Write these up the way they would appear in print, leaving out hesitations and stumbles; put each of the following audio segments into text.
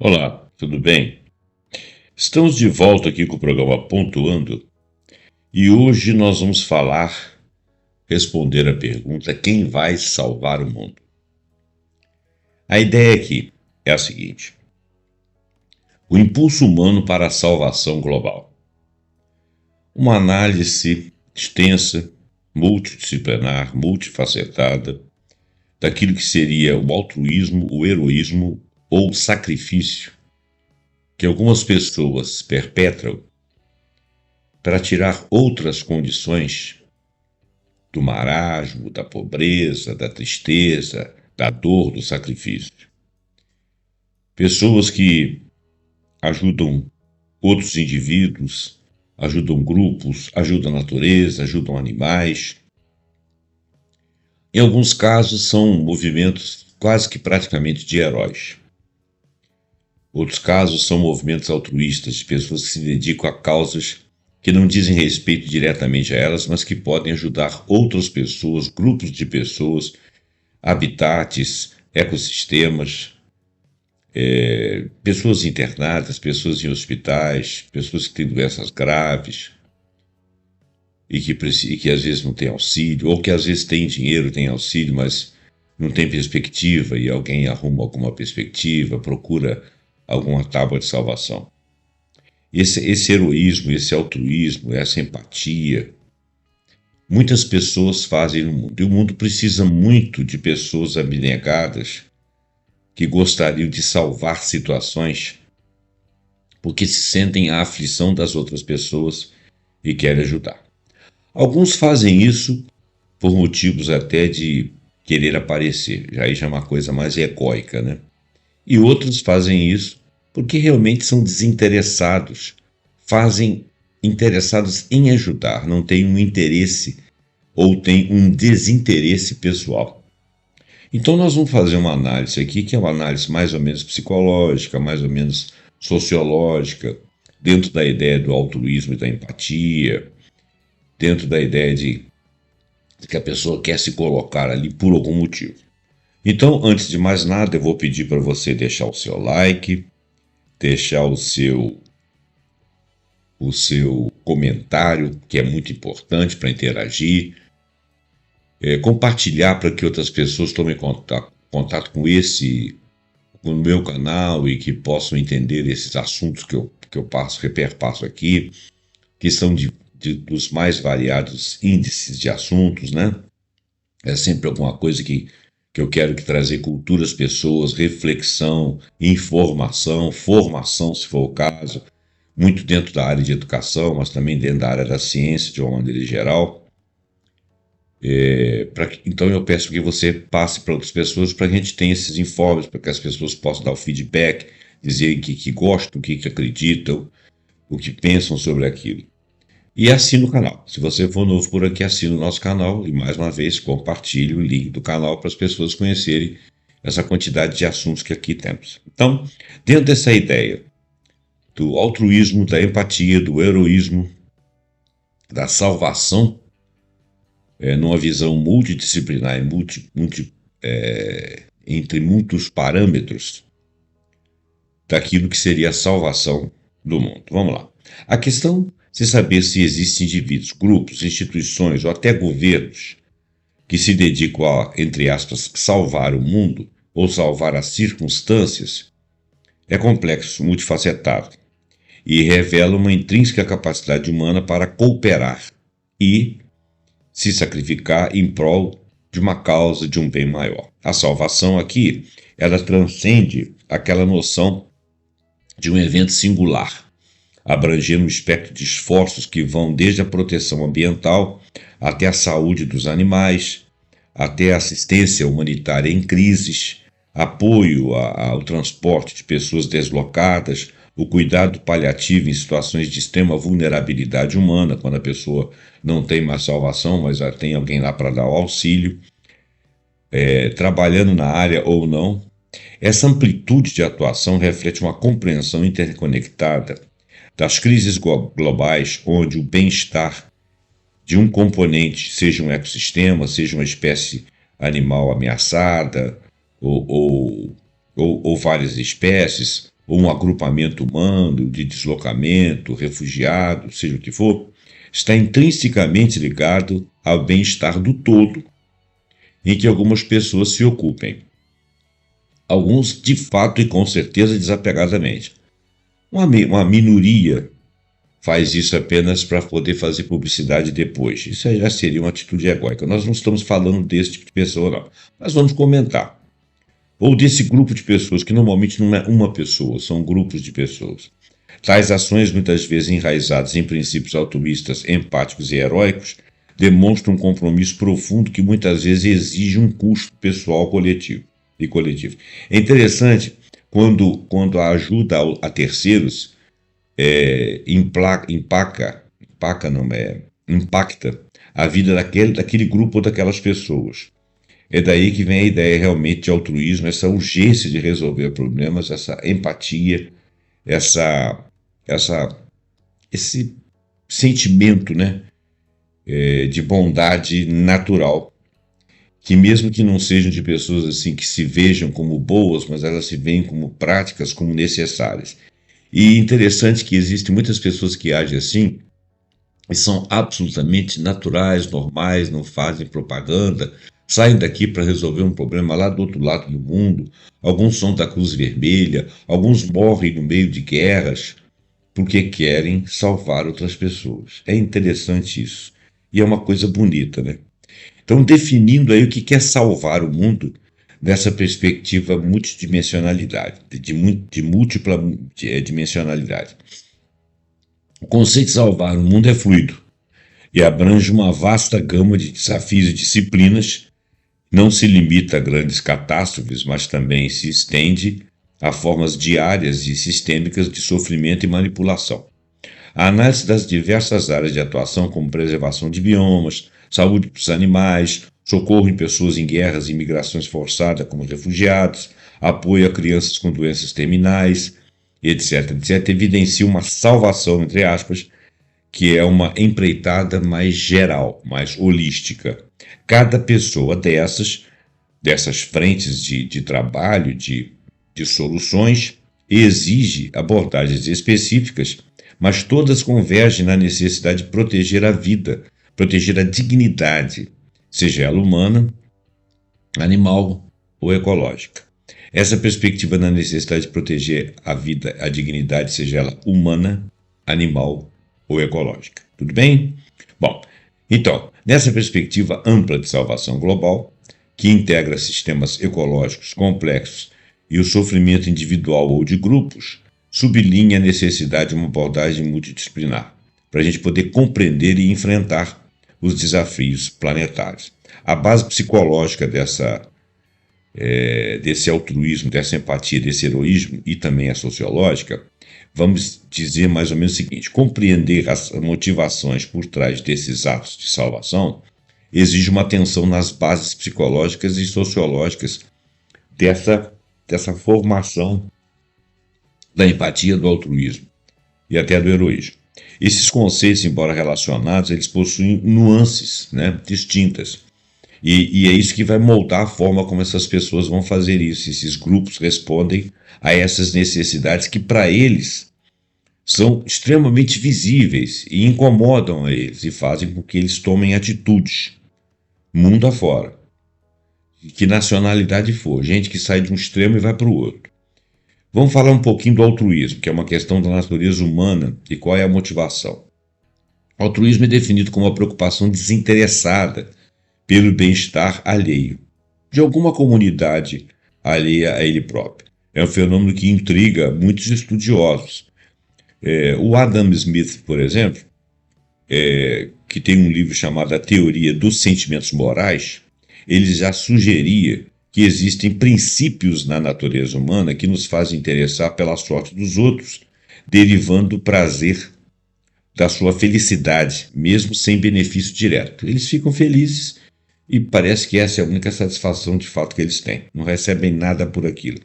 Olá, tudo bem? Estamos de volta aqui com o programa Pontuando e hoje nós vamos responder a pergunta: quem vai salvar o mundo? A ideia aqui é a seguinte: o impulso humano para a salvação global. Uma análise extensa, multidisciplinar, multifacetada daquilo que seria o altruísmo, o heroísmo ou o sacrifício que algumas pessoas perpetram para tirar outras condições do marasmo, da pobreza, da tristeza, da dor, do sacrifício. Pessoas que ajudam outros indivíduos, ajudam grupos, ajudam a natureza, ajudam animais. Em alguns casos são movimentos quase que praticamente de heróis. Outros casos são movimentos altruístas, de pessoas que se dedicam a causas que não dizem respeito diretamente a elas, mas que podem ajudar outras pessoas, grupos de pessoas, habitats, ecossistemas, pessoas internadas, pessoas em hospitais, pessoas que têm doenças graves e que às vezes não têm auxílio, ou que às vezes têm dinheiro, têm auxílio, mas não tem perspectiva e alguém arruma alguma perspectiva, procura alguma tábua de salvação. Esse heroísmo, esse altruísmo, essa empatia, muitas pessoas fazem no mundo. E o mundo precisa muito de pessoas abnegadas que gostariam de salvar situações porque se sentem a aflição das outras pessoas e querem ajudar. Alguns fazem isso por motivos até de querer aparecer, já é uma coisa mais egóica, né? E outros fazem isso porque realmente são desinteressados, fazem interessados em ajudar, não têm um interesse ou têm um desinteresse pessoal. Então nós vamos fazer uma análise aqui, que é uma análise mais ou menos psicológica, mais ou menos sociológica, dentro da ideia do altruísmo e da empatia, dentro da ideia de que a pessoa quer se colocar ali por algum motivo. Então, antes de mais nada, eu vou pedir para você deixar o seu like, deixar o seu comentário, que é muito importante para interagir, compartilhar para que outras pessoas tomem contato com o meu canal e que possam entender esses assuntos que eu reperpasso aqui, que são dos mais variados índices de assuntos, né? É sempre alguma coisa que eu quero trazer cultura às pessoas, reflexão, informação, formação, se for o caso, muito dentro da área de educação, mas também dentro da área da ciência, de uma maneira geral. Então eu peço que você passe para outras pessoas para que a gente tenha esses informes, para que as pessoas possam dar o feedback, dizer que gostam, o que acreditam, o que pensam sobre aquilo. E assine o canal. Se você for novo por aqui, assine o nosso canal e, mais uma vez, compartilhe o link do canal para as pessoas conhecerem essa quantidade de assuntos que aqui temos. Então, dentro dessa ideia do altruísmo, da empatia, do heroísmo, da salvação, numa visão multidisciplinar e entre muitos parâmetros daquilo que seria a salvação do mundo. Vamos lá. A questão de saber se existem indivíduos, grupos, instituições ou até governos que se dedicam a, entre aspas, salvar o mundo ou salvar as circunstâncias é complexo, multifacetado e revela uma intrínseca capacidade humana para cooperar e se sacrificar em prol de uma causa, de um bem maior. A salvação aqui, ela transcende aquela noção de um evento singular, abrangendo um espectro de esforços que vão desde a proteção ambiental até a saúde dos animais, até a assistência humanitária em crises, apoio ao transporte de pessoas deslocadas, o cuidado paliativo em situações de extrema vulnerabilidade humana, quando a pessoa não tem mais salvação, mas já tem alguém lá para dar o auxílio, trabalhando na área ou não. Essa amplitude de atuação reflete uma compreensão interconectada das crises globais, onde o bem-estar de um componente, seja um ecossistema, seja uma espécie animal ameaçada, ou várias espécies, ou um agrupamento humano de deslocamento, refugiado, seja o que for, está intrinsecamente ligado ao bem-estar do todo, em que algumas pessoas se ocupem. Alguns, de fato e com certeza, desapegadamente. Uma minoria faz isso apenas para poder fazer publicidade depois. Isso já seria uma atitude egóica. Nós não estamos falando desse tipo de pessoa, não. Nós vamos comentar. Ou desse grupo de pessoas, que normalmente não é uma pessoa, são grupos de pessoas. Tais ações, muitas vezes enraizadas em princípios altruístas, empáticos e heróicos, demonstram um compromisso profundo que muitas vezes exige um custo pessoal coletivo. É interessante quando a ajuda a terceiros impacta a vida daquele grupo ou daquelas pessoas. É daí que vem a ideia realmente de altruísmo, essa urgência de resolver problemas, essa empatia, esse sentimento, né, de bondade natural, que mesmo que não sejam de pessoas assim que se vejam como boas, mas elas se veem como práticas, como necessárias. E interessante que existem muitas pessoas que agem assim e são absolutamente naturais, normais, não fazem propaganda, saem daqui para resolver um problema lá do outro lado do mundo. Alguns são da Cruz Vermelha, alguns morrem no meio de guerras porque querem salvar outras pessoas. É interessante isso. E é uma coisa bonita, né? Então, definindo aí o que é salvar o mundo dessa perspectiva multidimensionalidade, de múltipla dimensionalidade. O conceito de salvar o mundo é fluido e abrange uma vasta gama de desafios e disciplinas, não se limita a grandes catástrofes, mas também se estende a formas diárias e sistêmicas de sofrimento e manipulação. A análise das diversas áreas de atuação, como preservação de biomas, saúde dos animais, socorro em pessoas em guerras e imigrações forçadas como refugiados, apoio a crianças com doenças terminais, etc., evidencia uma salvação, entre aspas, que é uma empreitada mais geral, mais holística. Cada pessoa dessas frentes de trabalho, de soluções, exige abordagens específicas, mas todas convergem na necessidade de proteger a vida, proteger a dignidade, seja ela humana, animal ou ecológica. Essa perspectiva da necessidade de proteger a vida, a dignidade, seja ela humana, animal ou ecológica. Tudo bem? Bom, então, nessa perspectiva ampla de salvação global, que integra sistemas ecológicos complexos e o sofrimento individual ou de grupos, sublinha a necessidade de uma abordagem multidisciplinar, para a gente poder compreender e enfrentar os desafios planetários. A base psicológica desse altruísmo, dessa empatia, desse heroísmo e também a sociológica, vamos dizer mais ou menos o seguinte: compreender as motivações por trás desses atos de salvação exige uma atenção nas bases psicológicas e sociológicas dessa formação da empatia, do altruísmo e até do heroísmo. Esses conceitos, embora relacionados, eles possuem nuances, né, distintas. E é isso que vai moldar a forma como essas pessoas vão fazer isso. Esses grupos respondem a essas necessidades que, para eles, são extremamente visíveis e incomodam a eles e fazem com que eles tomem atitudes, mundo afora. Que nacionalidade for, gente que sai de um extremo e vai para o outro. Vamos falar um pouquinho do altruísmo, que é uma questão da natureza humana e qual é a motivação. O altruísmo é definido como uma preocupação desinteressada pelo bem-estar alheio, de alguma comunidade alheia a ele próprio. É um fenômeno que intriga muitos estudiosos. O Adam Smith, por exemplo, que tem um livro chamado A Teoria dos Sentimentos Morais, ele já sugeria que existem princípios na natureza humana que nos fazem interessar pela sorte dos outros, derivando do prazer da sua felicidade, mesmo sem benefício direto. Eles ficam felizes e parece que essa é a única satisfação de fato que eles têm. Não recebem nada por aquilo.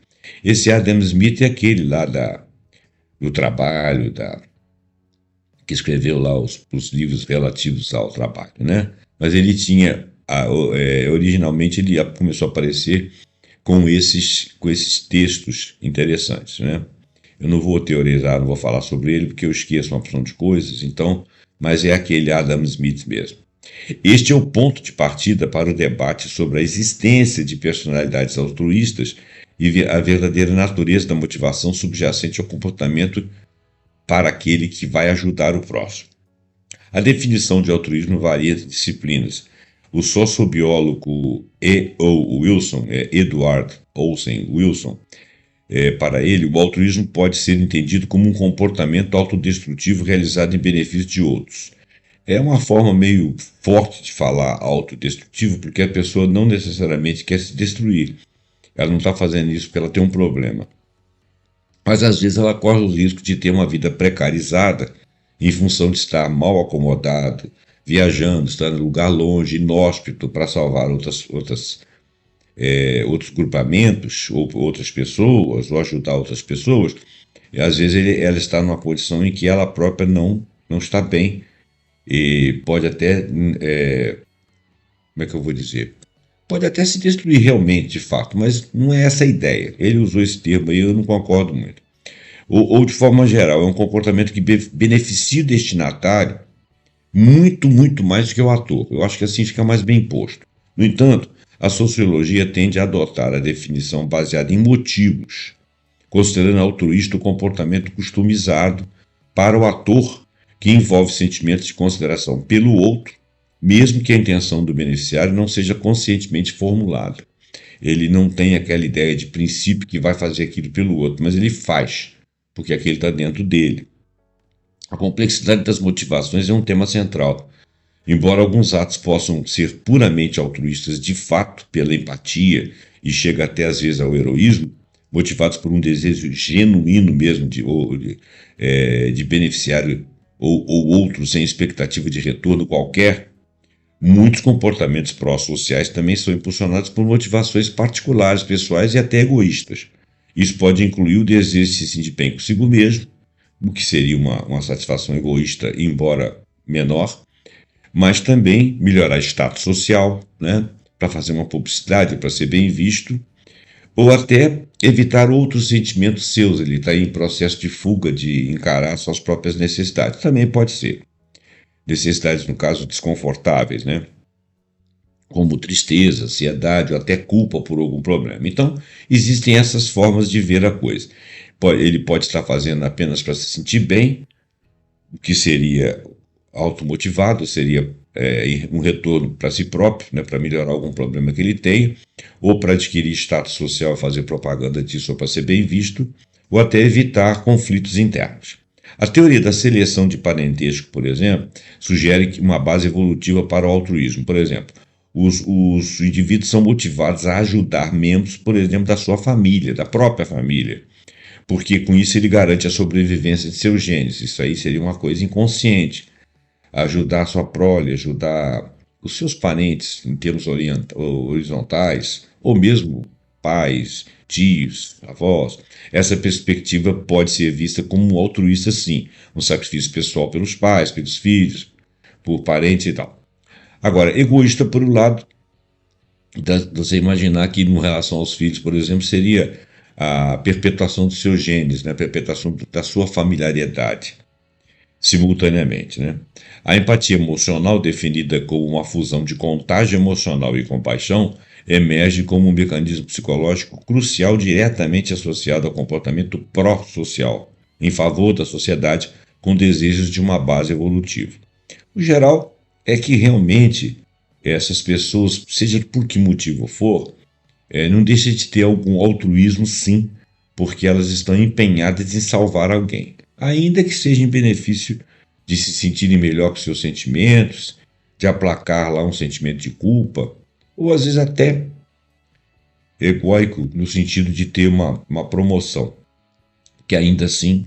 Esse Adam Smith é aquele lá do trabalho, que escreveu lá os livros relativos ao trabalho, né? Mas ele tinha, originalmente ele começou a aparecer com esses textos interessantes, né? Eu não vou teorizar, não vou falar sobre ele, porque eu esqueço uma porção de coisas, então, mas é aquele Adam Smith mesmo. Este é o ponto de partida para o debate sobre a existência de personalidades altruístas e a verdadeira natureza da motivação subjacente ao comportamento para aquele que vai ajudar o próximo. A definição de altruísmo varia de disciplinas. O sociobiólogo Edward Olsen Wilson, para ele, o altruísmo pode ser entendido como um comportamento autodestrutivo realizado em benefício de outros. É uma forma meio forte de falar autodestrutivo, porque a pessoa não necessariamente quer se destruir. Ela não está fazendo isso porque ela tem um problema. Mas às vezes ela corre o risco de ter uma vida precarizada em função de estar mal acomodado, viajando, estar em lugar longe, inóspito, para salvar outros grupamentos, ou outras pessoas, ou ajudar outras pessoas. E às vezes ela está numa condição em que ela própria não está bem. E pode até, como é que eu vou dizer? Pode até se destruir realmente, de fato, mas não é essa a ideia. Ele usou esse termo aí, eu não concordo muito. Ou de forma geral, é um comportamento que beneficia o destinatário muito, muito mais do que o ator. Eu acho que assim fica mais bem posto. No entanto, a sociologia tende a adotar a definição baseada em motivos, considerando altruísta o comportamento customizado para o ator que envolve sentimentos de consideração pelo outro, mesmo que a intenção do beneficiário não seja conscientemente formulada. Ele não tem aquela ideia de princípio que vai fazer aquilo pelo outro, mas ele faz, porque aquele está dentro dele. A complexidade das motivações é um tema central. Embora alguns atos possam ser puramente altruístas de fato, pela empatia, e chega até às vezes ao heroísmo, motivados por um desejo genuíno mesmo de beneficiário ou outro sem expectativa de retorno qualquer, muitos comportamentos pró-sociais também são impulsionados por motivações particulares, pessoais e até egoístas. Isso pode incluir o desejo de se sentir bem consigo mesmo, o que seria uma satisfação egoísta, embora menor, mas também melhorar status social, né, para fazer uma publicidade, para ser bem visto, ou até evitar outros sentimentos seus. Ele está em processo de fuga, de encarar suas próprias necessidades. Também pode ser. Necessidades, no caso, desconfortáveis, né? Como tristeza, ansiedade ou até culpa por algum problema. Então, existem essas formas de ver a coisa. Ele pode estar fazendo apenas para se sentir bem, o que seria automotivado, seria um retorno para si próprio, né, para melhorar algum problema que ele tem, ou para adquirir status social, fazer propaganda disso, ou para ser bem visto, ou até evitar conflitos internos. A teoria da seleção de parentesco, por exemplo, sugere uma base evolutiva para o altruísmo. Por exemplo, os indivíduos são motivados a ajudar membros, por exemplo, da sua família, da própria família, porque com isso ele garante a sobrevivência de seus genes. Isso aí seria uma coisa inconsciente. Ajudar a sua prole, ajudar os seus parentes em termos horizontais, ou mesmo pais, tios, avós. Essa perspectiva pode ser vista como um altruísta, sim, um sacrifício pessoal pelos pais, pelos filhos, por parentes e tal. Agora, egoísta por um lado, você imaginar que, em relação aos filhos, por exemplo, seria a perpetuação dos seus genes, né? A perpetuação da sua familiaridade, simultaneamente, né? A empatia emocional, definida como uma fusão de contágio emocional e compaixão, emerge como um mecanismo psicológico crucial diretamente associado ao comportamento pró-social, em favor da sociedade, com desejos de uma base evolutiva. O geral é que realmente essas pessoas, seja por que motivo for, não deixa de ter algum altruísmo, sim, porque elas estão empenhadas em salvar alguém, ainda que seja em benefício de se sentirem melhor com seus sentimentos, de aplacar lá um sentimento de culpa, ou às vezes até egóico, no sentido de ter uma promoção, que ainda assim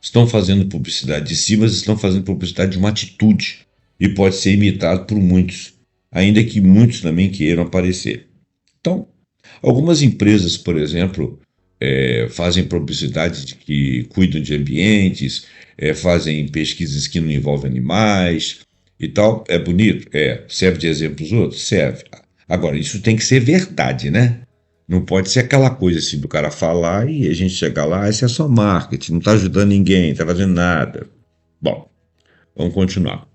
estão fazendo publicidade de si, mas estão fazendo publicidade de uma atitude, e pode ser imitado por muitos, ainda que muitos também queiram aparecer. Então, algumas empresas, por exemplo, fazem publicidade de que cuidam de ambientes, fazem pesquisas que não envolvem animais e tal. É bonito? Serve de exemplo para os outros? Serve. Agora, isso tem que ser verdade, né? Não pode ser aquela coisa assim do cara falar e a gente chegar lá, isso é só marketing, não está ajudando ninguém, não está fazendo nada. Bom, vamos continuar.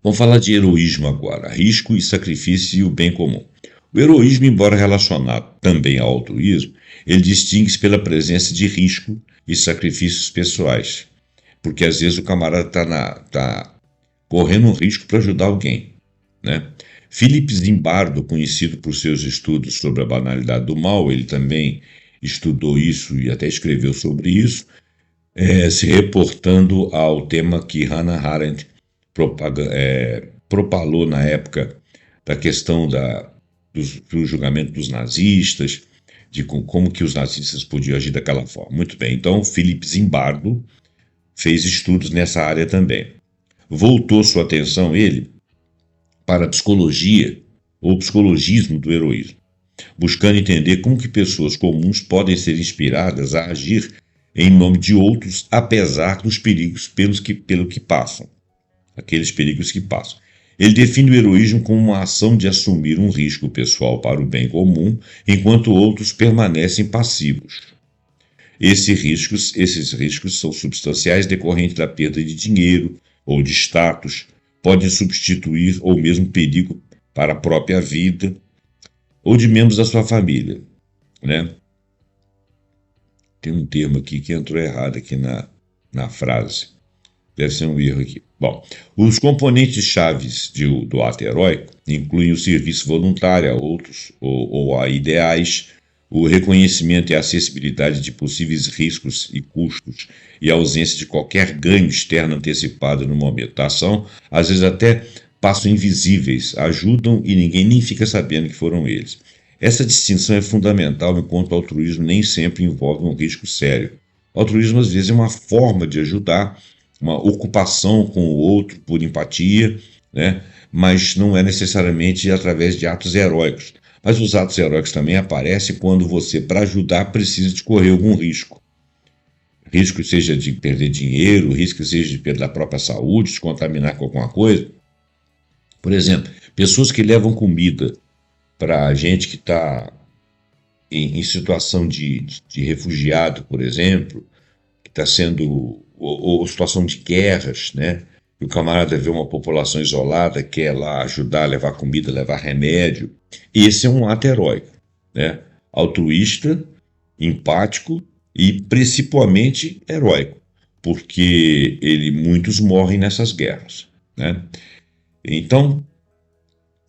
Vamos falar de heroísmo agora, risco e sacrifício e o bem comum. O heroísmo, embora relacionado também ao altruísmo, ele distingue-se pela presença de risco e sacrifícios pessoais, porque às vezes o camarada está correndo um risco para ajudar alguém, né? Philip Zimbardo, conhecido por seus estudos sobre a banalidade do mal, ele também estudou isso e até escreveu sobre isso, se reportando ao tema que Hannah Arendt propalou na época da questão do julgamento dos nazistas, de como que os nazistas podiam agir daquela forma. Muito bem, então Philip Zimbardo fez estudos nessa área também. Voltou sua atenção, ele, para a psicologia ou psicologismo do heroísmo, buscando entender como que pessoas comuns podem ser inspiradas a agir em nome de outros, apesar dos perigos pelo que passam. Aqueles perigos que passam. Ele define o heroísmo como uma ação de assumir um risco pessoal para o bem comum, enquanto outros permanecem passivos. Esses riscos são substanciais decorrentes da perda de dinheiro ou de status, podem substituir ou mesmo perigo para a própria vida ou de membros da sua família, né? Tem um termo aqui que entrou errado aqui na frase. Deve ser um erro aqui. Bom, os componentes chaves do ato heróico incluem o serviço voluntário a outros ou a ideais, o reconhecimento e acessibilidade de possíveis riscos e custos e a ausência de qualquer ganho externo antecipado no momento da ação, às vezes até passam invisíveis, ajudam e ninguém nem fica sabendo que foram eles. Essa distinção é fundamental enquanto o altruísmo nem sempre envolve um risco sério. O altruísmo às vezes é uma forma de ajudar, uma ocupação com o outro por empatia, né? Mas não é necessariamente através de atos heróicos. Mas os atos heróicos também aparecem quando você, para ajudar, precisa de correr algum risco. Risco seja de perder dinheiro, risco seja de perder a própria saúde, se contaminar com alguma coisa. Por exemplo, pessoas que levam comida para gente que está em situação de refugiado, por exemplo, que está sendo, ou situação de guerras, né? E o camarada vê uma população isolada, quer lá ajudar, levar comida, levar remédio. Esse é um ato heróico, né? Altruísta, empático e principalmente heróico, porque muitos morrem nessas guerras, né? Então,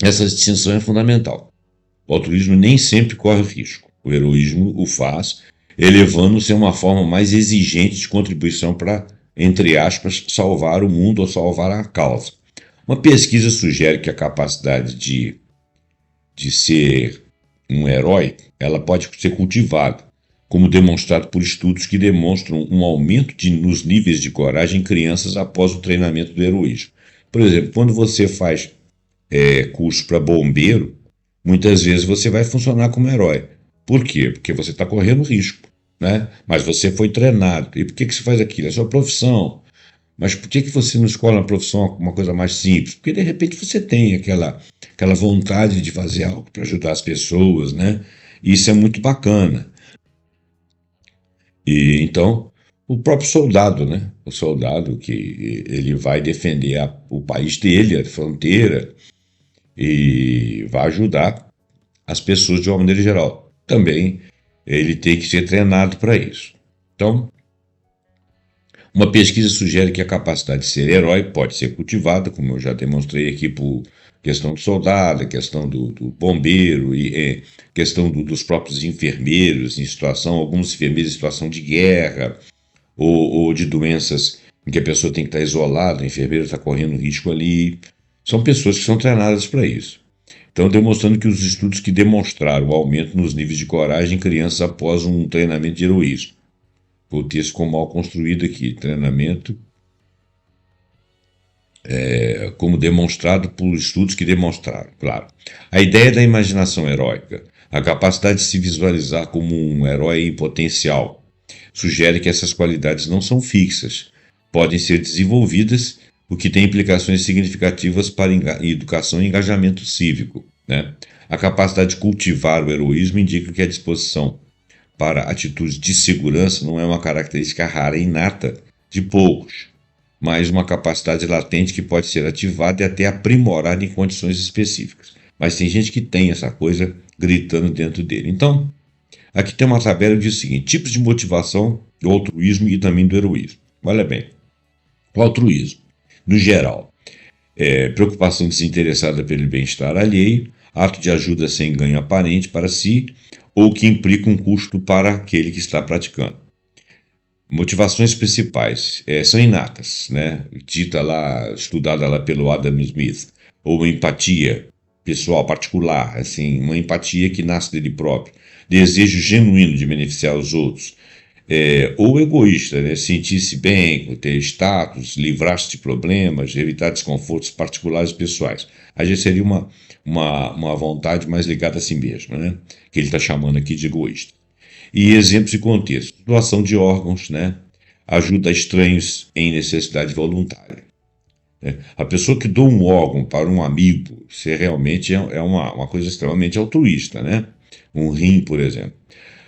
essa distinção é fundamental. O altruísmo nem sempre corre risco. O heroísmo o faz, elevando-se a uma forma mais exigente de contribuição para, entre aspas, salvar o mundo ou salvar a causa. Uma pesquisa sugere que a capacidade de ser um herói, ela pode ser cultivada, como demonstrado por estudos que demonstram um aumento nos níveis de coragem em crianças após o treinamento do heroísmo. Por exemplo, quando você faz curso para bombeiro, muitas vezes você vai funcionar como herói. Por quê? Porque você está correndo risco, né? Mas você foi treinado. E por que você faz aquilo? É sua profissão. Mas por que você não escolhe uma profissão, uma coisa mais simples? Porque de repente você tem aquela vontade de fazer algo para ajudar as pessoas, né? E isso é muito bacana. E então, o próprio soldado, né? O soldado que ele vai defender o país dele, a fronteira, e vai ajudar as pessoas de uma maneira geral. Também ele tem que ser treinado para isso. Então, uma pesquisa sugere que a capacidade de ser herói pode ser cultivada, como eu já demonstrei aqui, por questão do soldado, questão do bombeiro e questão dos próprios enfermeiros em situação, alguns enfermeiros em situação de guerra ou de doenças em que a pessoa tem que estar isolada, o enfermeiro está correndo risco ali. São pessoas que são treinadas para isso. Então, demonstrando que os estudos que demonstraram o aumento nos níveis de coragem em crianças após um treinamento de heroísmo. O texto ficou mal construído aqui. Treinamento como demonstrado por estudos que demonstraram, claro. A ideia da imaginação heróica, a capacidade de se visualizar como um herói em potencial, sugere que essas qualidades não são fixas, podem ser desenvolvidas, o que tem implicações significativas para educação e engajamento cívico, né? A capacidade de cultivar o heroísmo indica que a disposição para atitudes de segurança não é uma característica rara e inata de poucos, mas uma capacidade latente que pode ser ativada e até aprimorada em condições específicas. Mas tem gente que tem essa coisa gritando dentro dele. Então, aqui tem uma tabela que diz o seguinte: tipos de motivação do altruísmo e também do heroísmo. Olha bem, o altruísmo, no geral, é preocupação desinteressada pelo bem-estar alheio, ato de ajuda sem ganho aparente para si ou que implica um custo para aquele que está praticando. Motivações principais são inatas, né? Dita lá, estudada lá pelo Adam Smith, ou empatia pessoal, particular, assim, uma empatia que nasce dele próprio, desejo genuíno de beneficiar os outros, ou egoísta, né? Sentir-se bem, ter status, livrar-se de problemas, evitar desconfortos particulares e pessoais. Aí seria uma vontade mais ligada a si mesmo, né? Que ele está chamando aqui de egoísta. E exemplos de contexto: doação de órgãos, né? Ajuda a estranhos em necessidade voluntária. Né? A pessoa que doa um órgão para um amigo, isso realmente é uma coisa extremamente altruísta, né? Um rim, por exemplo.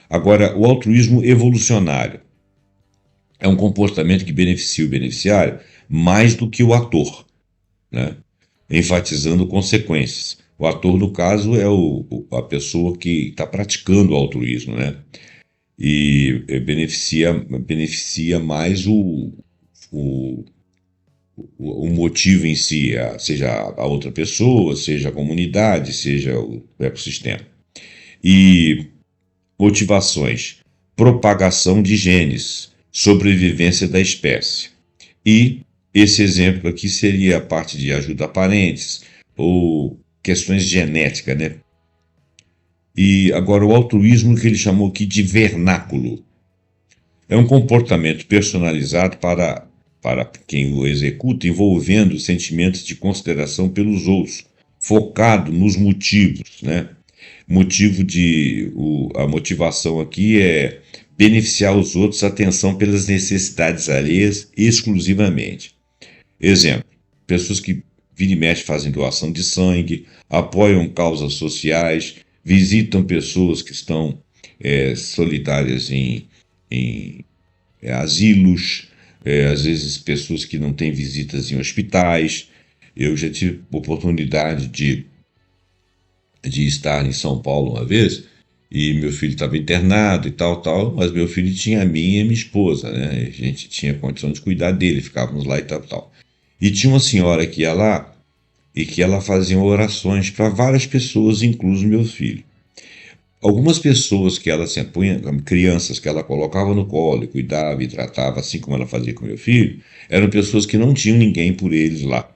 Agora, o altruísmo evolucionário é um comportamento que beneficia o beneficiário mais do que o ator, né? Enfatizando consequências. O ator, no caso, é a pessoa que está praticando o altruísmo, né? E beneficia mais o, o motivo em si, seja a outra pessoa, seja a comunidade, seja o ecossistema. E motivações: propagação de genes, sobrevivência da espécie. E esse exemplo aqui seria a parte de ajuda a parentes ou questões genéticas, né? E agora o altruísmo, que ele chamou aqui de vernáculo, é um comportamento personalizado para quem o executa, envolvendo sentimentos de consideração pelos outros, focado nos motivos, né? A motivação aqui é beneficiar os outros, atenção pelas necessidades alheias exclusivamente. Exemplo: pessoas que vira e mexe fazem doação de sangue, apoiam causas sociais, visitam pessoas que estão solitárias em asilos, às vezes pessoas que não têm visitas em hospitais. Eu já tive oportunidade de estar em São Paulo uma vez, e meu filho estava internado e tal, mas meu filho tinha a minha e a minha esposa, né? A gente tinha condição de cuidar dele, ficávamos lá e tal. E tinha uma senhora que ia lá e que ela fazia orações para várias pessoas, incluso meu filho. Algumas pessoas que ela se punha, crianças que ela colocava no colo e cuidava e tratava, assim como ela fazia com meu filho, eram pessoas que não tinham ninguém por eles lá.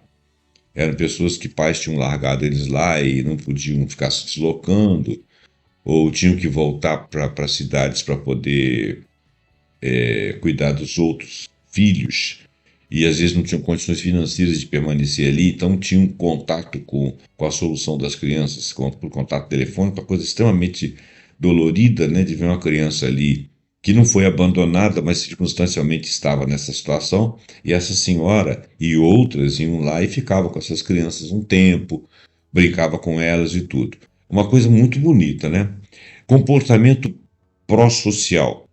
Eram pessoas que pais tinham largado eles lá e não podiam ficar se deslocando, ou tinham que voltar para cidades para poder cuidar dos outros filhos, e às vezes não tinham condições financeiras de permanecer ali, então tinham contato com a solução das crianças, por contato telefônico, uma coisa extremamente dolorida, né, de ver uma criança ali que não foi abandonada, mas circunstancialmente estava nessa situação, e essa senhora e outras iam lá e ficavam com essas crianças um tempo, brincava com elas e tudo. Uma coisa muito bonita, né? Comportamento pró-social.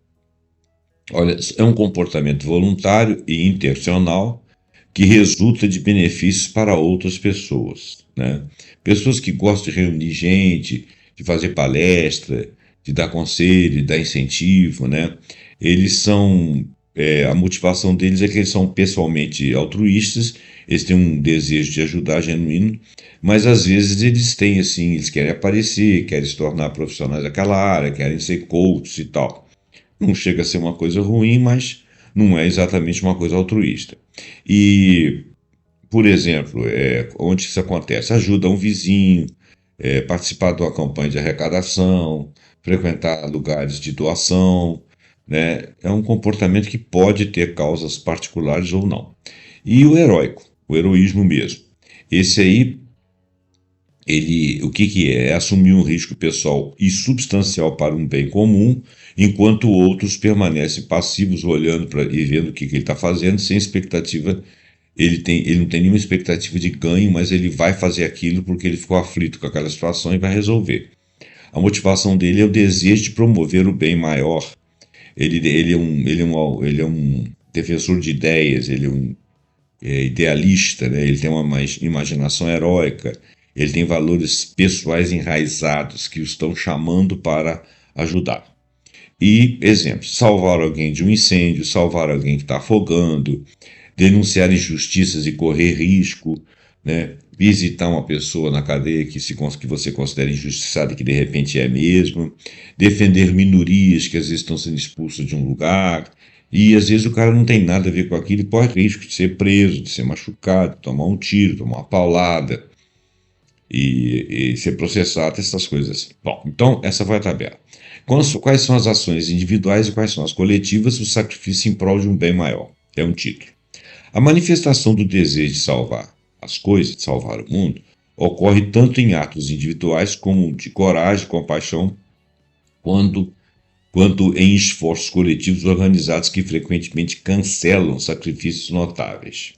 Olha, é um comportamento voluntário e intencional que resulta de benefícios para outras pessoas, né? Pessoas que gostam de reunir gente, de fazer palestra, de dar conselho, de dar incentivo, né? Eles são, a motivação deles é que eles são pessoalmente altruístas, eles têm um desejo de ajudar genuíno, mas às vezes eles têm assim, eles querem aparecer, querem se tornar profissionais daquela área, querem ser coaches e tal. Não chega a ser uma coisa ruim, mas não é exatamente uma coisa altruísta. E, por exemplo, onde isso acontece? Ajuda um vizinho, participar de uma campanha de arrecadação, frequentar lugares de doação, né? É um comportamento que pode ter causas particulares ou não. E o heróico, o heroísmo mesmo. Esse aí, o que é? É assumir um risco pessoal e substancial para um bem comum, enquanto outros permanecem passivos olhando e vendo o que ele está fazendo, sem expectativa ele não tem nenhuma expectativa de ganho, mas ele vai fazer aquilo porque ele ficou aflito com aquela situação e vai resolver. A motivação dele é o desejo de promover o bem maior. Ele é um defensor de ideias, ele é um idealista, né? Ele tem uma imaginação heróica, ele tem valores pessoais enraizados que o estão chamando para ajudar. E, exemplo, salvar alguém de um incêndio, salvar alguém que está afogando, denunciar injustiças e correr risco, né? Visitar uma pessoa na cadeia que você considera injustiçada e que de repente é mesmo, defender minorias que às vezes estão sendo expulsas de um lugar, e às vezes o cara não tem nada a ver com aquilo e corre risco de ser preso, de ser machucado, de tomar um tiro, tomar uma paulada e ser processado, essas coisas. Bom, então essa foi a tabela. Quais são as ações individuais e quais são as coletivas? O sacrifício em prol de um bem maior. É um título. A manifestação do desejo de salvar as coisas, de salvar o mundo, ocorre tanto em atos individuais como de coragem, compaixão, quanto em esforços coletivos organizados que frequentemente cancelam sacrifícios notáveis.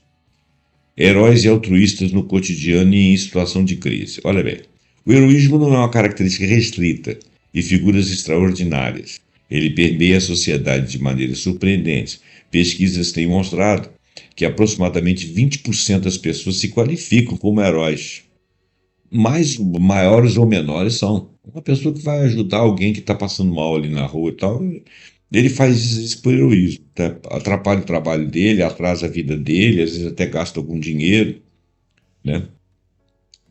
Heróis e altruístas no cotidiano e em situação de crise. Olha bem, o heroísmo não é uma característica restrita e figuras extraordinárias. Ele permeia a sociedade de maneiras surpreendentes. Pesquisas têm mostrado que aproximadamente 20% das pessoas se qualificam como heróis. Mais maiores ou menores são. Uma pessoa que vai ajudar alguém que está passando mal ali na rua e tal, ele faz isso por heroísmo. Tá? Atrapalha o trabalho dele, atrasa a vida dele, às vezes até gasta algum dinheiro. Né?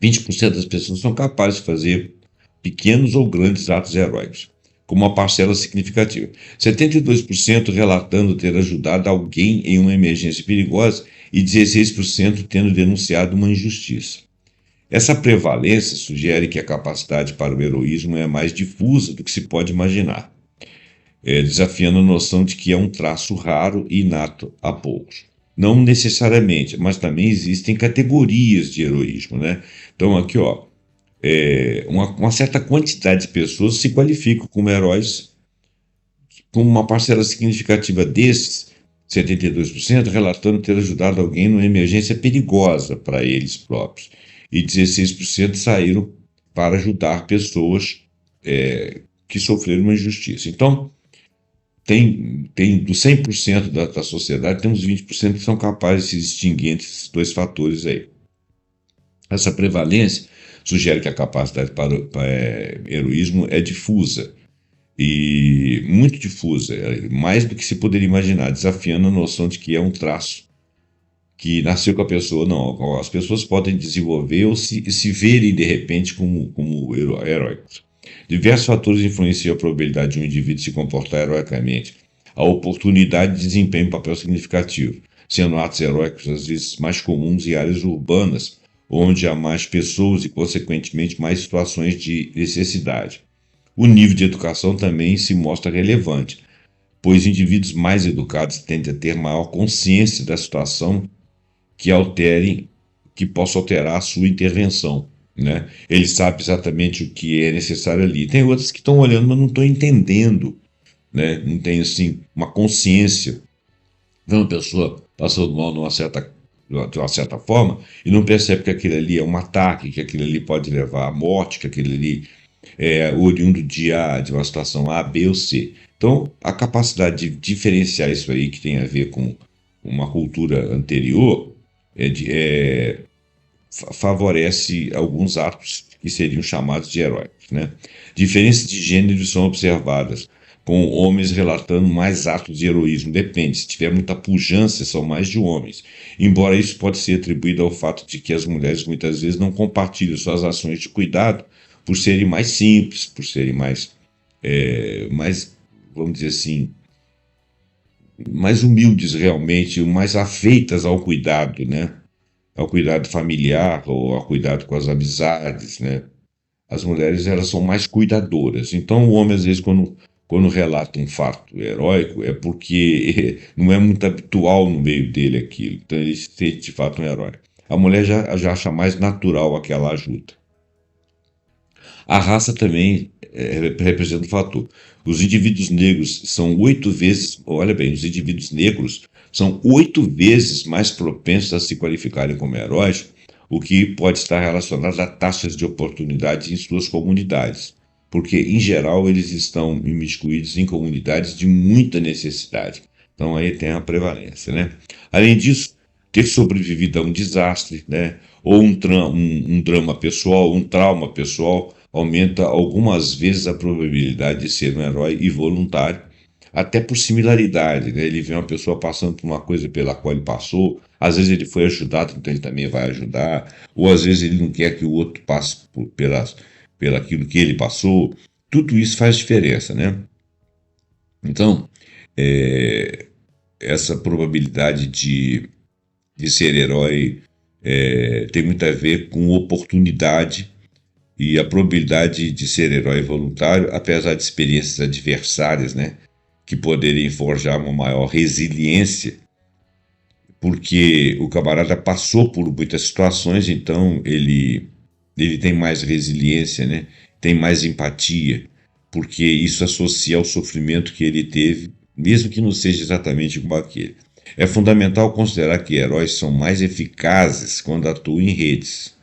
20% das pessoas são capazes de fazer pequenos ou grandes atos heróicos, com uma parcela significativa. 72% relatando ter ajudado alguém em uma emergência perigosa e 16% tendo denunciado uma injustiça. Essa prevalência sugere que a capacidade para o heroísmo é mais difusa do que se pode imaginar, desafiando a noção de que é um traço raro e inato a poucos. Não necessariamente, mas também existem categorias de heroísmo, né? Então aqui, ó, uma certa quantidade de pessoas se qualificam como heróis, com uma parcela significativa desses, 72%, relatando ter ajudado alguém numa emergência perigosa para eles próprios. E 16% saíram para ajudar pessoas que sofreram uma injustiça. Então, tem dos 100% da sociedade, tem uns 20% que são capazes de se distinguir entre esses dois fatores aí. Essa prevalência sugere que a capacidade para heroísmo é difusa, e muito difusa, mais do que se poderia imaginar, desafiando a noção de que é um traço que nasceu com a pessoa. Não, as pessoas podem desenvolver ou se verem de repente como heróicos. Diversos fatores influenciam a probabilidade de um indivíduo se comportar heroicamente. A oportunidade de desempenho um papel significativo, sendo atos heróicos às vezes mais comuns em áreas urbanas, onde há mais pessoas e, consequentemente, mais situações de necessidade. O nível de educação também se mostra relevante, pois indivíduos mais educados tendem a ter maior consciência da situação que possa alterar a sua intervenção. Né? Ele sabe exatamente o que é necessário ali. Tem outros que estão olhando, mas não estão entendendo, né? Não tem assim uma consciência. Vê uma pessoa passando mal de uma certa forma e não percebe que aquilo ali é um ataque, que aquilo ali pode levar à morte, que aquilo ali é oriundo de uma situação A, B ou C. Então, a capacidade de diferenciar isso aí, que tem a ver com uma cultura anterior, favorece alguns atos que seriam chamados de heróicos. Né? Diferenças de gênero são observadas, com homens relatando mais atos de heroísmo. Depende, se tiver muita pujança, são mais de homens. Embora isso pode ser atribuído ao fato de que as mulheres muitas vezes não compartilham suas ações de cuidado por serem mais simples, por serem mais, vamos dizer assim, mais humildes realmente, mais afeitas ao cuidado, né? Ao cuidado familiar ou ao cuidado com as amizades, né? As mulheres, elas são mais cuidadoras. Então o homem, às vezes, quando relata um fato heróico, é porque não é muito habitual no meio dele aquilo. Então ele se sente de fato um herói. A mulher já acha mais natural aquela ajuda. A raça também representa um fator. Os indivíduos negros são 8 vezes, olha bem, os indivíduos negros são 8 vezes mais propensos a se qualificarem como heróis, o que pode estar relacionado a taxas de oportunidade em suas comunidades, porque, em geral, eles estão imiscuídos em comunidades de muita necessidade. Então, aí tem a prevalência, né? Além disso, ter sobrevivido a um desastre, né? Ou um drama pessoal, um trauma pessoal, aumenta algumas vezes a probabilidade de ser um herói e voluntário, até por similaridade, né? Ele vê uma pessoa passando por uma coisa pela qual ele passou, às vezes ele foi ajudado, então ele também vai ajudar, ou às vezes ele não quer que o outro passe pelaquilo que ele passou. Tudo isso faz diferença, né? Então, essa probabilidade de ser herói tem muito a ver com oportunidade e a probabilidade de ser herói voluntário, apesar de experiências adversárias, né, que poderiam forjar uma maior resiliência, porque o camarada passou por muitas situações, então ele tem mais resiliência, né, tem mais empatia, porque isso associa ao sofrimento que ele teve, mesmo que não seja exatamente como aquele. É fundamental considerar que heróis são mais eficazes quando atuam em redes,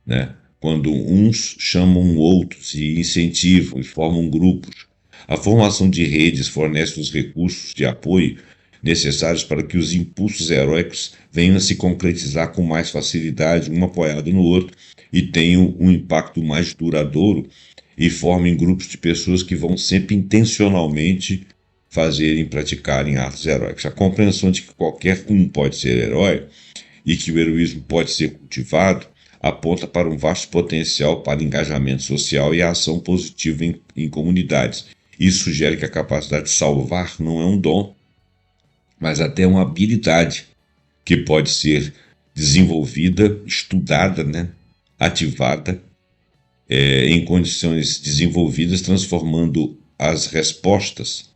né? Quando uns chamam outros e incentivam e formam grupos. A formação de redes fornece os recursos de apoio necessários para que os impulsos heróicos venham a se concretizar com mais facilidade, um apoiado no outro, e tenham um impacto mais duradouro e formem grupos de pessoas que vão sempre intencionalmente fazerem, praticarem atos heróicos. A compreensão de que qualquer um pode ser herói e que o heroísmo pode ser cultivado aponta para um vasto potencial para engajamento social e a ação positiva em comunidades. Isso sugere que a capacidade de salvar não é um dom, mas até uma habilidade que pode ser desenvolvida, estudada, né, ativada, em condições desenvolvidas, transformando as respostas